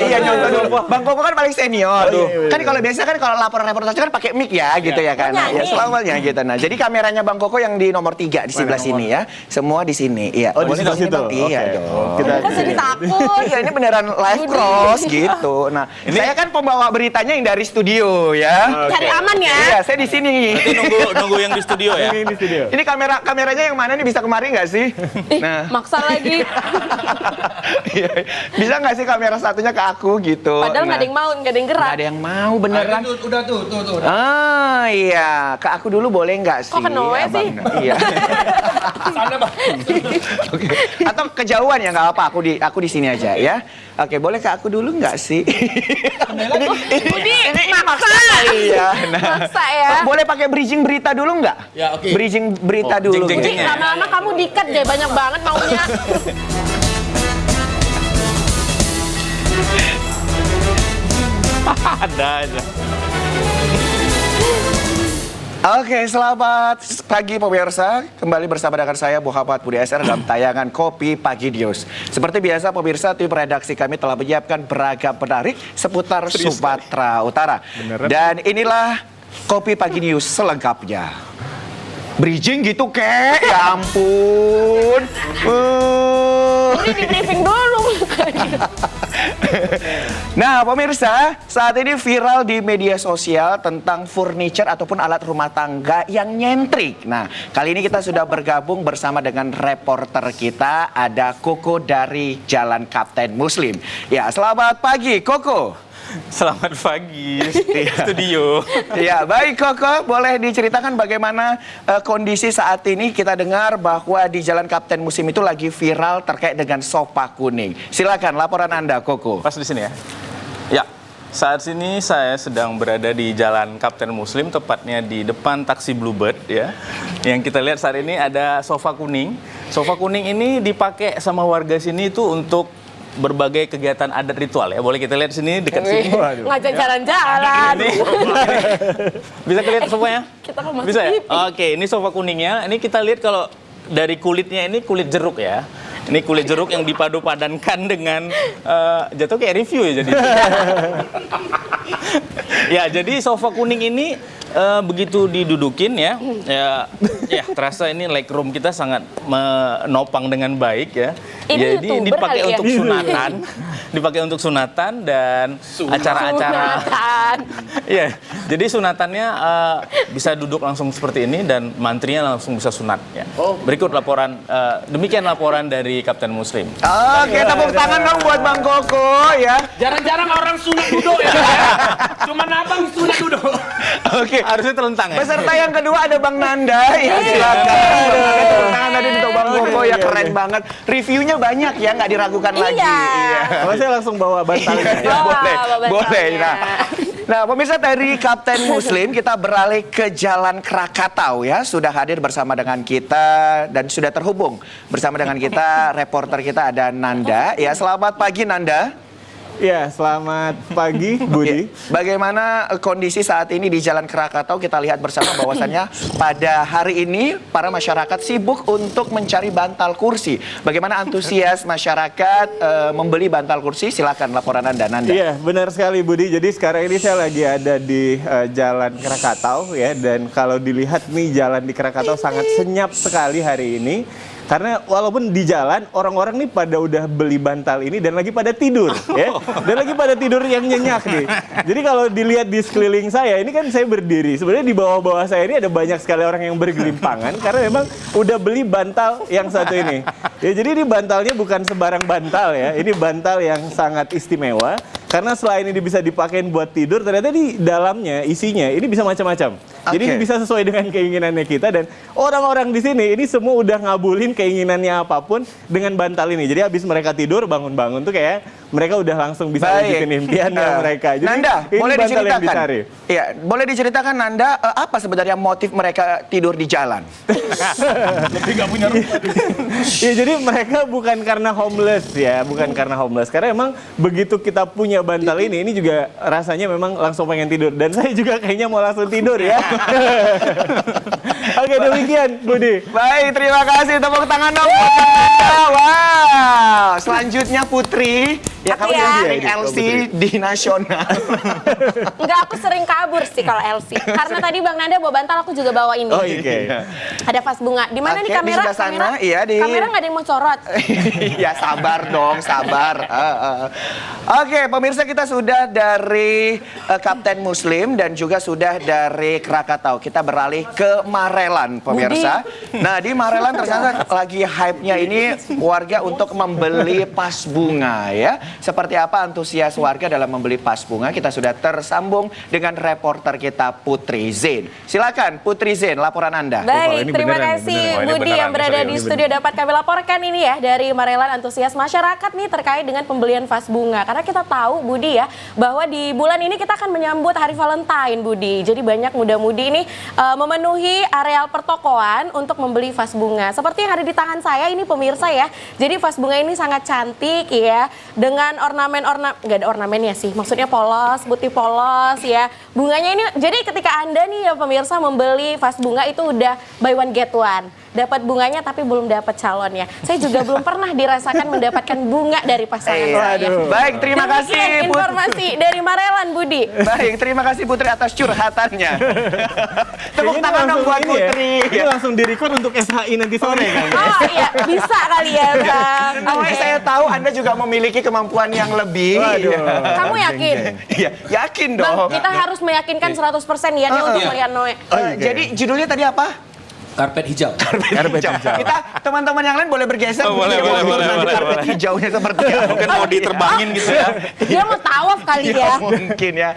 Iya, nyontoh dulu. Bang Koko kan paling senior. Kan kalau biasa kan kalau laporan reportase kan pakai mic ya gitu ya kan. Nah, ya nyanyi. selamanya gitu. Nah, jadi kameranya Bang Koko yang di nomor 3 di sebelah sini ya. Semua di sini. Iya. Oh, di Boleh sebelah sini, situ. Bang? Iya Oke. dong. Kita Kok jadi takut? Iya, ini beneran live cross gitu. Nah, saya kan pembawa beritanya yang dari studio ya. Cari aman ya. Iya, saya di sini. Nanti nunggu yang di studio ya. ini di studio. Ini kameranya yang mana nih, bisa kemari nggak sih? Ih, maksa lagi. Iya. Bisa nggak sih kamera satunya ke aku gitu? Padahal nggak ada yang mau, nggak ada yang gerak. Nggak ada yang mau beneran. Udah tuh. Ah iya, ke aku dulu boleh nggak sih? Kok ke Noe sih? Iya. Oke. Atau kejauhan ya nggak apa, aku di sini aja ya. Oke, boleh ke aku dulu nggak sih? ini maksa kali ya. Maksa ya. Boleh pakai bridging berita dulu nggak? Ya, oke. Bridging berita dulu. jeng, Budi, lama-lama kamu dikat deh, banyak banget maunya. Ada aja. Oke, selamat pagi pemirsa. Kembali bersama dengan saya Muhammad Budi SR dalam tayangan Kopi Pagi News. Seperti biasa pemirsa, tim redaksi kami telah menyiapkan beragam menarik seputar Sumatera Utara. Dan inilah Kopi Pagi News selengkapnya. Bridging gitu kek, ya ampun. Ini di briefing dulu. Nah pemirsa, saat ini viral di media sosial tentang furniture ataupun alat rumah tangga yang nyentrik. Nah kali ini kita sudah bergabung bersama dengan reporter kita, ada Koko dari Jalan Kapten Muslim. Ya, selamat pagi Koko. Selamat pagi, studio. Ya, baik Koko, boleh diceritakan bagaimana kondisi saat ini? Kita dengar bahwa di Jalan Kapten Muslim itu lagi viral terkait dengan sofa kuning. Silakan laporan Anda, Koko. Pas di sini ya. Ya, saat ini saya sedang berada di Jalan Kapten Muslim, tepatnya di depan taksi Bluebird ya. Yang kita lihat saat ini ada sofa kuning. Sofa kuning ini dipakai sama warga sini itu untuk berbagai kegiatan adat ritual ya. Boleh kita lihat sini dekat sini. Ngajak jalan-jalan. Ini. Bisa kelihatan semuanya? Kita kan masih Bisa ya? TV. Oke, ini sofa kuningnya. Ini kita lihat kalau dari kulitnya ini kulit jeruk ya. Ini kulit jeruk yang dipadu padankan dengan jatuh kayak review ya jadi. Ya, jadi sofa kuning ini begitu didudukin ya, terasa ini legroom kita sangat menopang dengan baik ya. Ini Jadi YouTuber dipakai kali ya? untuk sunatan, dipakai untuk sunatan dan acara-acara. Sunatan. Iya, jadi sunatannya bisa duduk langsung seperti ini dan mantrinya langsung bisa sunat ya. Berikut laporan, demikian laporan dari Kapten Muslim. Oke, tepuk tangan dong buat Bang Koko ya. Jarang-jarang orang sunat duduk ya. Cuman abang sunat duduk. Oke. Harusnya terlentang ya. Peserta yang kedua ada Bang Nanda, ya silakan. Tepuk tangan tadi untuk Bang Koko, ya keren banget. Reviewnya banyak ya, nggak diragukan lagi. Iya. Kalau saya langsung bawa bantalnya. Ya, boleh, bawa boleh. bantalnya. Nah, pemirsa dari Kapten Muslim, kita beralih ke Jalan Krakatau ya. Sudah hadir bersama dengan kita dan sudah terhubung bersama dengan kita, reporter kita ada Nanda. Ya, selamat pagi Nanda. Ya, selamat pagi Budi. Bagaimana kondisi saat ini di Jalan Krakatau? Kita lihat bersama bahwasannya pada hari ini para masyarakat sibuk untuk mencari bantal kursi. Bagaimana antusias masyarakat membeli bantal kursi? Silakan laporan Anda, Nanda. Iya, benar sekali Budi. Jadi sekarang ini saya lagi ada di Jalan Krakatau ya, dan kalau dilihat nih jalan di Krakatau sangat senyap sekali hari ini. Karena walaupun di jalan orang-orang nih pada udah beli bantal ini dan lagi pada tidur ya. Dan lagi pada tidur yang nyenyak nih. Jadi kalau dilihat di sekeliling saya, ini kan saya berdiri. Sebenarnya di bawah-bawah saya ini ada banyak sekali orang yang bergelimpangan karena memang udah beli bantal yang satu ini. Ya, jadi ini bantalnya bukan sembarang bantal ya. Ini bantal yang sangat istimewa karena selain ini bisa dipakai buat tidur, ternyata di dalamnya isinya ini bisa macam-macam. Jadi ini bisa sesuai dengan keinginannya kita, dan orang-orang di sini ini semua udah ngabulin keinginannya apapun dengan bantal ini. Jadi habis mereka tidur bangun-bangun tuh kayak mereka udah langsung bisa wujudin impiannya mereka. Jadi Nanda, ini boleh bantal yang diceritakan? dicari. Iya, boleh diceritakan Nanda apa sebenarnya motif mereka tidur di jalan? Lebih nggak punya rumah. Ya, jadi mereka bukan karena homeless ya, bukan karena homeless. Karena emang begitu kita punya bantal ini juga rasanya memang langsung pengen tidur. Dan saya juga kayaknya mau langsung tidur ya. Oke, demikian Budi. Baik, terima kasih. Tepuk tangan dong buat Nanda. Wow. Selanjutnya Putri. Ya, kamu Aku ya. jadi LC di nasional. Enggak, aku sering kabur sih kalau LC. Karena tadi Bang Nanda bawa bantal, aku juga bawa ini. Oh, oke. Ada vas bunga. Di mana Oke, nih di kamera? sebelah sana. Iya, di- Kamera nggak ada yang mau corot. Ya sabar dong, sabar. Oke, pemirsa, kita sudah dari Kapten Muslim dan juga sudah dari Krakatau. Kita beralih ke Marelan, pemirsa. Nah, di Marelan ternyata lagi hype-nya ini warga untuk membeli pas bunga ya. Seperti apa antusias warga dalam membeli pas bunga? Kita sudah tersambung dengan reporter kita Putri Zain. Silakan Putri Zain, laporan Anda. Baik, ini terima beneran, kasih beneran. Oh, ini Budi beneran, yang berada sorry, di ini studio dapat kami laporkan ini ya dari Marelan antusias masyarakat nih terkait dengan pembelian vas bunga. Karena kita tahu Budi ya bahwa di bulan ini kita akan menyambut hari Valentine Budi. Jadi banyak muda-mudi ini memenuhi areal pertokoan untuk membeli vas bunga. Seperti yang ada di tangan saya ini pemirsa ya. Jadi vas bunga ini sangat cantik ya dengan nggak ada ornamennya sih. Maksudnya polos, putih polos ya. Bunganya ini jadi ketika Anda nih ya pemirsa membeli vas bunga itu udah buy one get one. Dapat bunganya tapi belum dapat calonnya. Saya juga belum pernah dirasakan mendapatkan bunga dari pasangan saya. Baik, terima kasih Demikian Putri. informasi dari Marelan Budi. Baik, terima kasih Putri atas curhatannya. Tepuk Kayaknya tangan dong langsung buat ini ya, Putri. Ini langsung di-record untuk SHI nanti sore kan. Oh iya, bisa kali ya Bang. Oke, saya tahu Anda juga memiliki kemampuan yang lebih. Waduh. Kamu yakin? Iya, yakin Bang, dong. kita harus meyakinkan 100% ya nih untuk melihat Noe. Jadi judulnya tadi apa? Karpet hijau. Karpet hijau. Kita teman-teman yang lain boleh bergeser. Oh, boleh, Dia mau boleh, turun nanti boleh, karpet boleh. hijaunya seperti apa. Mungkin mau diterbangin gitu ya. Dia mau tawaf kali ya. Mungkin ya.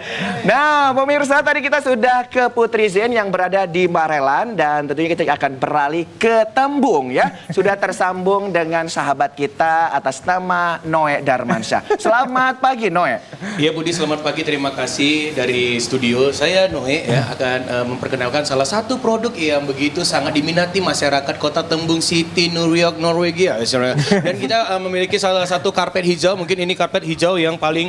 Nah, pemirsa tadi kita sudah ke Putri Zain yang berada di Marelan dan tentunya kita akan beralih ke Tembung ya. Sudah tersambung dengan sahabat kita atas nama Noe Darmansyah. Selamat pagi Noe. Iya Budi, selamat pagi. Terima kasih dari studio. Saya Noe ya akan memperkenalkan salah satu produk yang begitu sangat diminati masyarakat Kota Tembung City, New York, Norwegia. Dan kita memiliki salah satu karpet hijau. Mungkin ini karpet hijau yang paling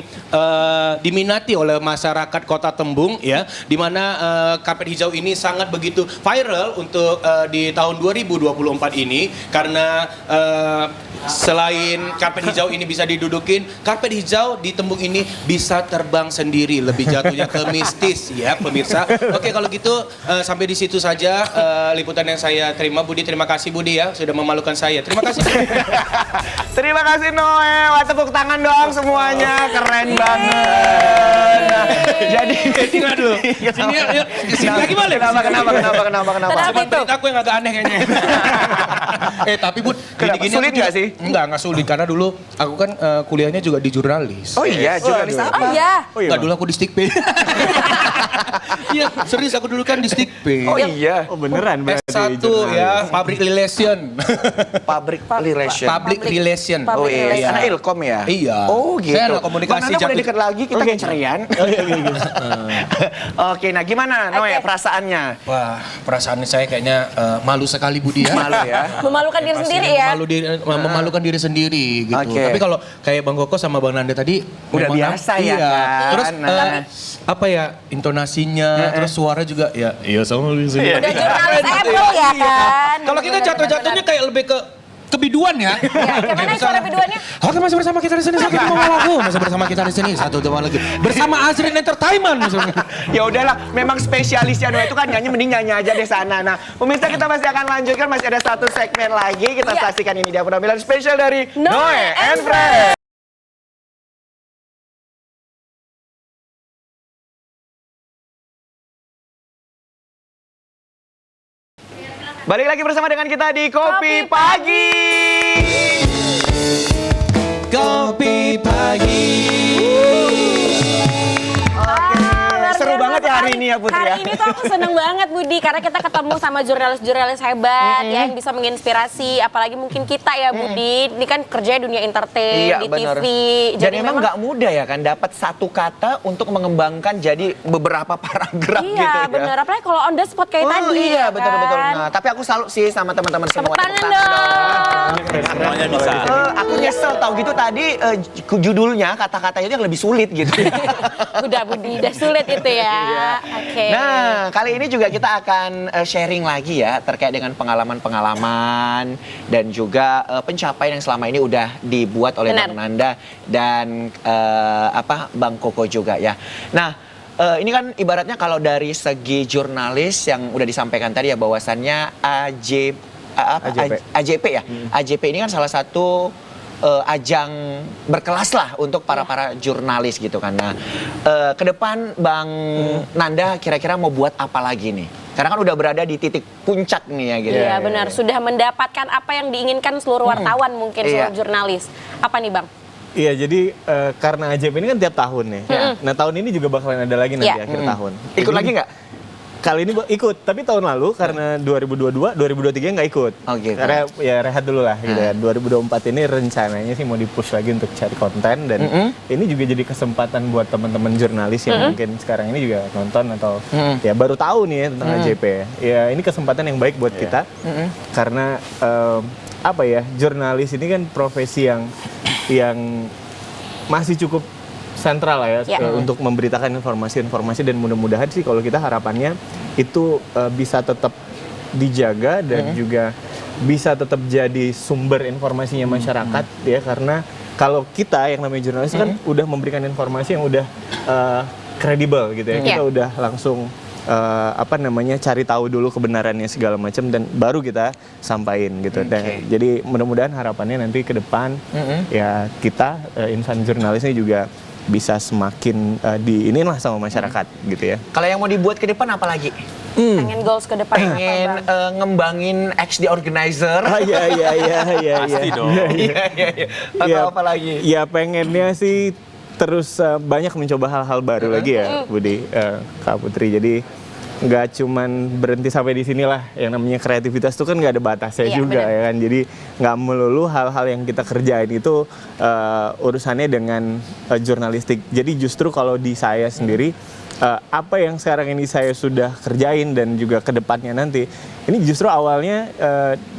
diminati oleh masyarakat Kota Tembung ya. Di mana karpet hijau ini sangat begitu viral untuk di tahun 2024 ini karena selain karpet hijau ini bisa didudukin, karpet hijau di Tembung ini bisa terbang sendiri, lebih jatuhnya ke mistis ya pemirsa. Oke kalau gitu sampai di situ saja liputan yang saya terima. Budi, terima kasih Budi ya sudah memalukan saya. Terima kasih. Terima kasih Noe. Wah, tepuk tangan dong semuanya. Keren banget. Nah, jadi Tinggal dulu. Sini yuk, sini lagi boleh. Kenapa? Cuma berita aku yang agak aneh kayaknya. Tapi Bud, Kenapa? gini-gini Sulit aku nggak juga- sih? Enggak sulit karena dulu aku kan kuliahnya juga di jurnalis. Oh iya, jurnalis Waduh. apa? Oh iya. Oh iya. Enggak, dulu aku di Stikpe. Iya, serius aku dulu kan di Stikpe. Oh iya, Oh beneran berarti. S1 jurnalis. ya, public relation. public relation. Public relation. Public Oh iya, relation. anak Ilkom ya? Iya. Oh gitu. Saya anak komunikasi Bang Nanda boleh Jatuh. deket lagi, kita Oke. kecerian. Oh iya, iya. Oke, nah gimana Noe Oke. perasaannya? Wah, perasaan saya kayaknya malu sekali Budi ya. Malu ya? Memalukan diri Pasti sendiri ya. memalukan diri sendiri gitu. Oke. Tapi kalau kayak Bang Koko sama Bang Nanda tadi Udah memang biasa ya iya. kan? Terus Nah. apa ya intonasinya, terus suara juga ya. Iya sama Udah jurnalis Apple ya kan. Kalau kita jatuh-jatuhnya kayak lebih ke kebiduan ya. Ya, gimana suara biduannya? Oke, masih bersama kita di sini satu dua lagu. Masih bersama kita di sini satu dua lagi. Bersama Azrin Entertainment. Ya udahlah, memang spesialisnya Noe itu kan nyanyi, mending nyanyi aja deh sana. Nah, pemirsa kita masih akan lanjutkan, masih ada satu segmen lagi. Kita Iya. saksikan ini dia penampilan spesial dari Noe Noe and and Friends. Balik lagi bersama dengan kita di Kopi Pagi. Kopi pagi. Luar Seru biasa banget ya hari sekali. ini ya, Putri, ya. Hari ini tuh aku seneng banget Budi karena kita ketemu sama jurnalis-jurnalis hebat ya yang bisa menginspirasi apalagi mungkin kita ya Budi. Ini kan kerjanya dunia entertain di bener. TV. Dan emang nggak mudah ya kan dapat satu kata untuk mengembangkan jadi beberapa paragraf Iya, gitu ya. bener. Apalagi kalau on the spot kayak Oh tadi. iya, ya betul-betul. kan? Nah, tapi aku salut sih sama teman-teman semua. Tepuk tangan dong. Semuanya bisa. Aku nyesel tahu gitu tadi judulnya kata-katanya itu yang lebih sulit gitu. Udah Budi, udah sulit itu ya. Oke. Nah, kali ini juga kita akan sharing lagi ya terkait dengan pengalaman-pengalaman dan juga pencapaian yang selama ini udah dibuat oleh Benar. Bang Nanda dan Bang Koko juga ya. Nah, ini kan ibaratnya kalau dari segi jurnalis yang udah disampaikan tadi ya bahwasannya AJP ya. AJP ini kan salah satu ajang berkelas lah untuk para jurnalis gitu kan. Nah, ke depan Bang Nanda kira-kira mau buat apa lagi nih? Karena kan udah berada di titik puncak nih ya gitu. Iya benar, sudah mendapatkan apa yang diinginkan seluruh wartawan mungkin, seluruh jurnalis. Apa nih Bang? Iya, jadi karena ajaib ini kan tiap tahun nih. Nah, tahun ini juga bakalan ada lagi nanti akhir tahun. Ikut lagi nggak? Kali ini ikut, tapi tahun lalu karena 2022, 2023 nggak ikut. Oh, gitu. Karena ya rehat dulu lah gitu ya. 2024 ini rencananya sih mau di-push lagi untuk cari konten dan ini juga jadi kesempatan buat teman-teman jurnalis yang mungkin sekarang ini juga nonton atau ya baru tahu nih ya tentang AJP. Ya ini kesempatan yang baik buat kita karena apa ya, jurnalis ini kan profesi yang masih cukup sentral lah ya untuk memberitakan informasi-informasi, dan mudah-mudahan sih kalau kita harapannya itu bisa tetap dijaga dan juga bisa tetap jadi sumber informasinya masyarakat ya, karena kalau kita yang namanya jurnalis kan udah memberikan informasi yang udah kredibel gitu ya, kita udah langsung cari tahu dulu kebenarannya segala macam dan baru kita sampaikan gitu. Dan jadi mudah-mudahan harapannya nanti ke depan ya kita insan jurnalis ini juga bisa semakin diinilah sama masyarakat gitu ya. Kalau yang mau dibuat ke depan apa lagi? Pengen goals ke depan Pengen apa Bang? ngembangin XD Organizer. Iya. Pasti dong. Iya. Atau apa lagi? Ya pengennya sih terus banyak mencoba hal-hal baru lagi ya, Budi, Kak Putri. Jadi nggak cuman berhenti sampai di sinilah. Yang namanya kreativitas itu kan nggak ada batasnya juga ya kan. Jadi nggak melulu hal-hal yang kita kerjain itu urusannya dengan jurnalistik. Jadi justru kalau di saya sendiri, apa yang sekarang ini saya sudah kerjain dan juga kedepannya nanti, ini justru awalnya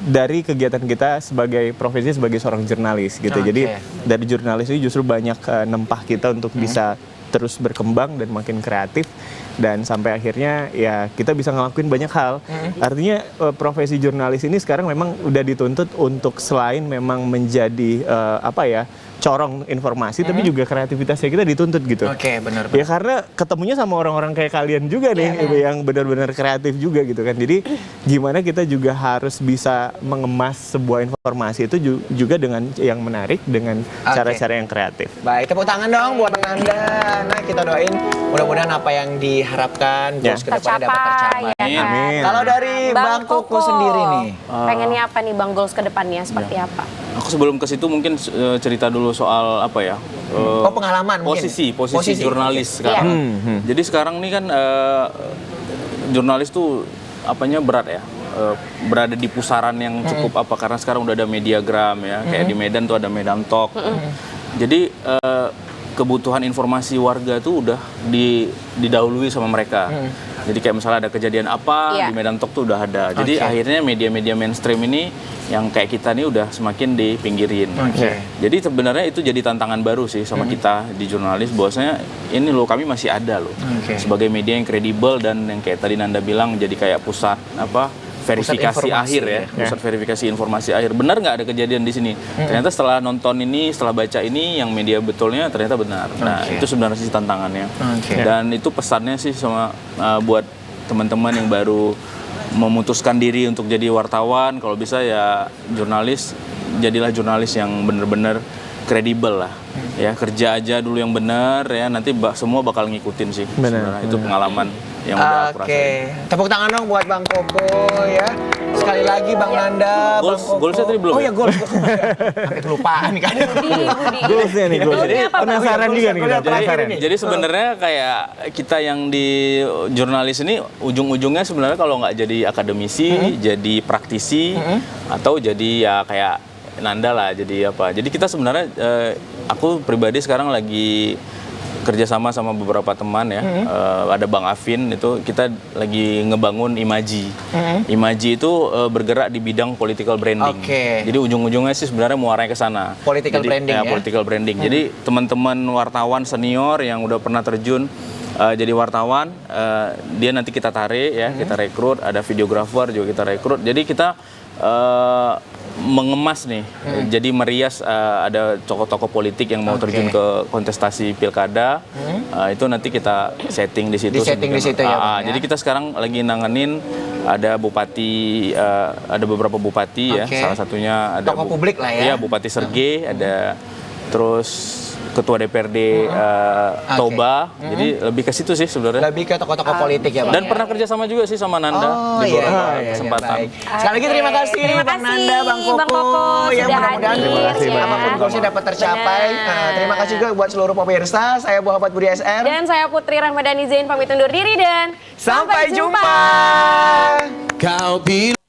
dari kegiatan kita sebagai profesi sebagai seorang jurnalis gitu. Jadi dari jurnalis ini justru banyak nempah kita untuk bisa terus berkembang dan makin kreatif, dan sampai akhirnya ya kita bisa ngelakuin banyak hal. Artinya profesi jurnalis ini sekarang memang udah dituntut untuk selain memang menjadi corong informasi, tapi juga kreativitasnya kita dituntut gitu. Oke, benar. Ya karena ketemunya sama orang-orang kayak kalian juga nih, yang benar-benar kreatif juga gitu kan. Jadi gimana kita juga harus bisa mengemas sebuah informasi itu juga dengan yang menarik, dengan cara-cara yang kreatif. Baik, tepuk tangan dong buat Anda. Nah, kita doain mudah-mudahan apa yang diharapkan goals ke depannya dapat tercapai. Amin. Kalau dari Bang Koko sendiri nih, pengennya apa nih Bang goals ke depannya seperti apa? Aku sebelum ke situ mungkin cerita dulu soal apa ya? pengalaman mungkin. Posisi jurnalis sekarang. Jadi sekarang ini kan jurnalis tuh apanya berat ya. Berada di pusaran yang cukup karena sekarang udah ada Mediagram ya, kayak di Medan tuh ada Medan Talk. Jadi kebutuhan informasi warga tuh udah didahului sama mereka. Jadi kayak misalnya ada kejadian apa di Medan Talk tuh udah ada. Jadi akhirnya media-media mainstream ini yang kayak kita nih udah semakin dipinggirin. Jadi sebenarnya itu jadi tantangan baru sih sama kita di jurnalis, bahwasanya ini loh kami masih ada loh sebagai media yang kredibel dan yang kayak tadi Nanda bilang jadi kayak pusat verifikasi akhir ya, pusat verifikasi informasi akhir. Benar nggak ada kejadian di sini? Ternyata setelah nonton ini, setelah baca ini, yang media betulnya ternyata benar. Nah itu sebenarnya sih tantangannya. Dan itu pesannya sih sama buat teman-teman yang baru memutuskan diri untuk jadi wartawan, kalau bisa ya jurnalis, jadilah jurnalis yang benar-benar kredibel lah. Ya kerja aja dulu yang benar ya, nanti semua bakal ngikutin sih. Sebenarnya itu pengalaman yang udah aku rasain. Tepuk tangan dong buat Bang Koko ya. Sekali lagi Bang Nanda, Bang Koko. Goalsnya tadi belum. Oh ya goals. Sampai kelupaan kan. Goalsnya nih, goals. Jadi penasaran juga nih. Jadi sebenarnya kayak kita yang di jurnalis ini ujung-ujungnya sebenarnya kalau nggak jadi akademisi, jadi praktisi, atau jadi ya kayak Nanda lah, jadi apa. Jadi kita sebenarnya aku pribadi sekarang lagi kerjasama sama beberapa teman ya, ada Bang Afin, itu kita lagi ngebangun Imaji. Imaji itu bergerak di bidang political branding. Jadi ujung-ujungnya sih sebenarnya muaranya ke sana. Political branding ya? Political branding. Jadi teman-teman wartawan senior yang udah pernah terjun jadi wartawan, dia nanti kita tarik ya, kita rekrut, ada videografer juga kita rekrut. Jadi kita mengemas nih, jadi merias ada tokoh-tokoh politik yang mau terjun ke kontestasi pilkada, itu nanti kita setting di situ. Di situ ya, Bang, Jadi kita sekarang lagi nanganin ada bupati, ada beberapa bupati ya, salah satunya ada tokoh publik lah ya. Iya, Bupati Sergei, ada terus ketua DPRD Toba. Jadi lebih ke situ sih sebenarnya. Lebih ke tokoh-tokoh politik ya Bang? Dan pernah kerja sama juga sih sama Nanda Oh di iya, beberapa iya, kesempatan. baik. Sekali lagi terima kasih Terima Bang kasih, Nanda, Bang Koko. Bang Koko Ya sudah mudah-mudahan hadir, ya. apapun goalsnya dapat tercapai. Benar. Terima kasih juga buat seluruh pemirsa. Saya Muhammad Budi SR. Dan saya Putri Rahmadani Zain pamit undur diri dan Sampai jumpa. Kau bilang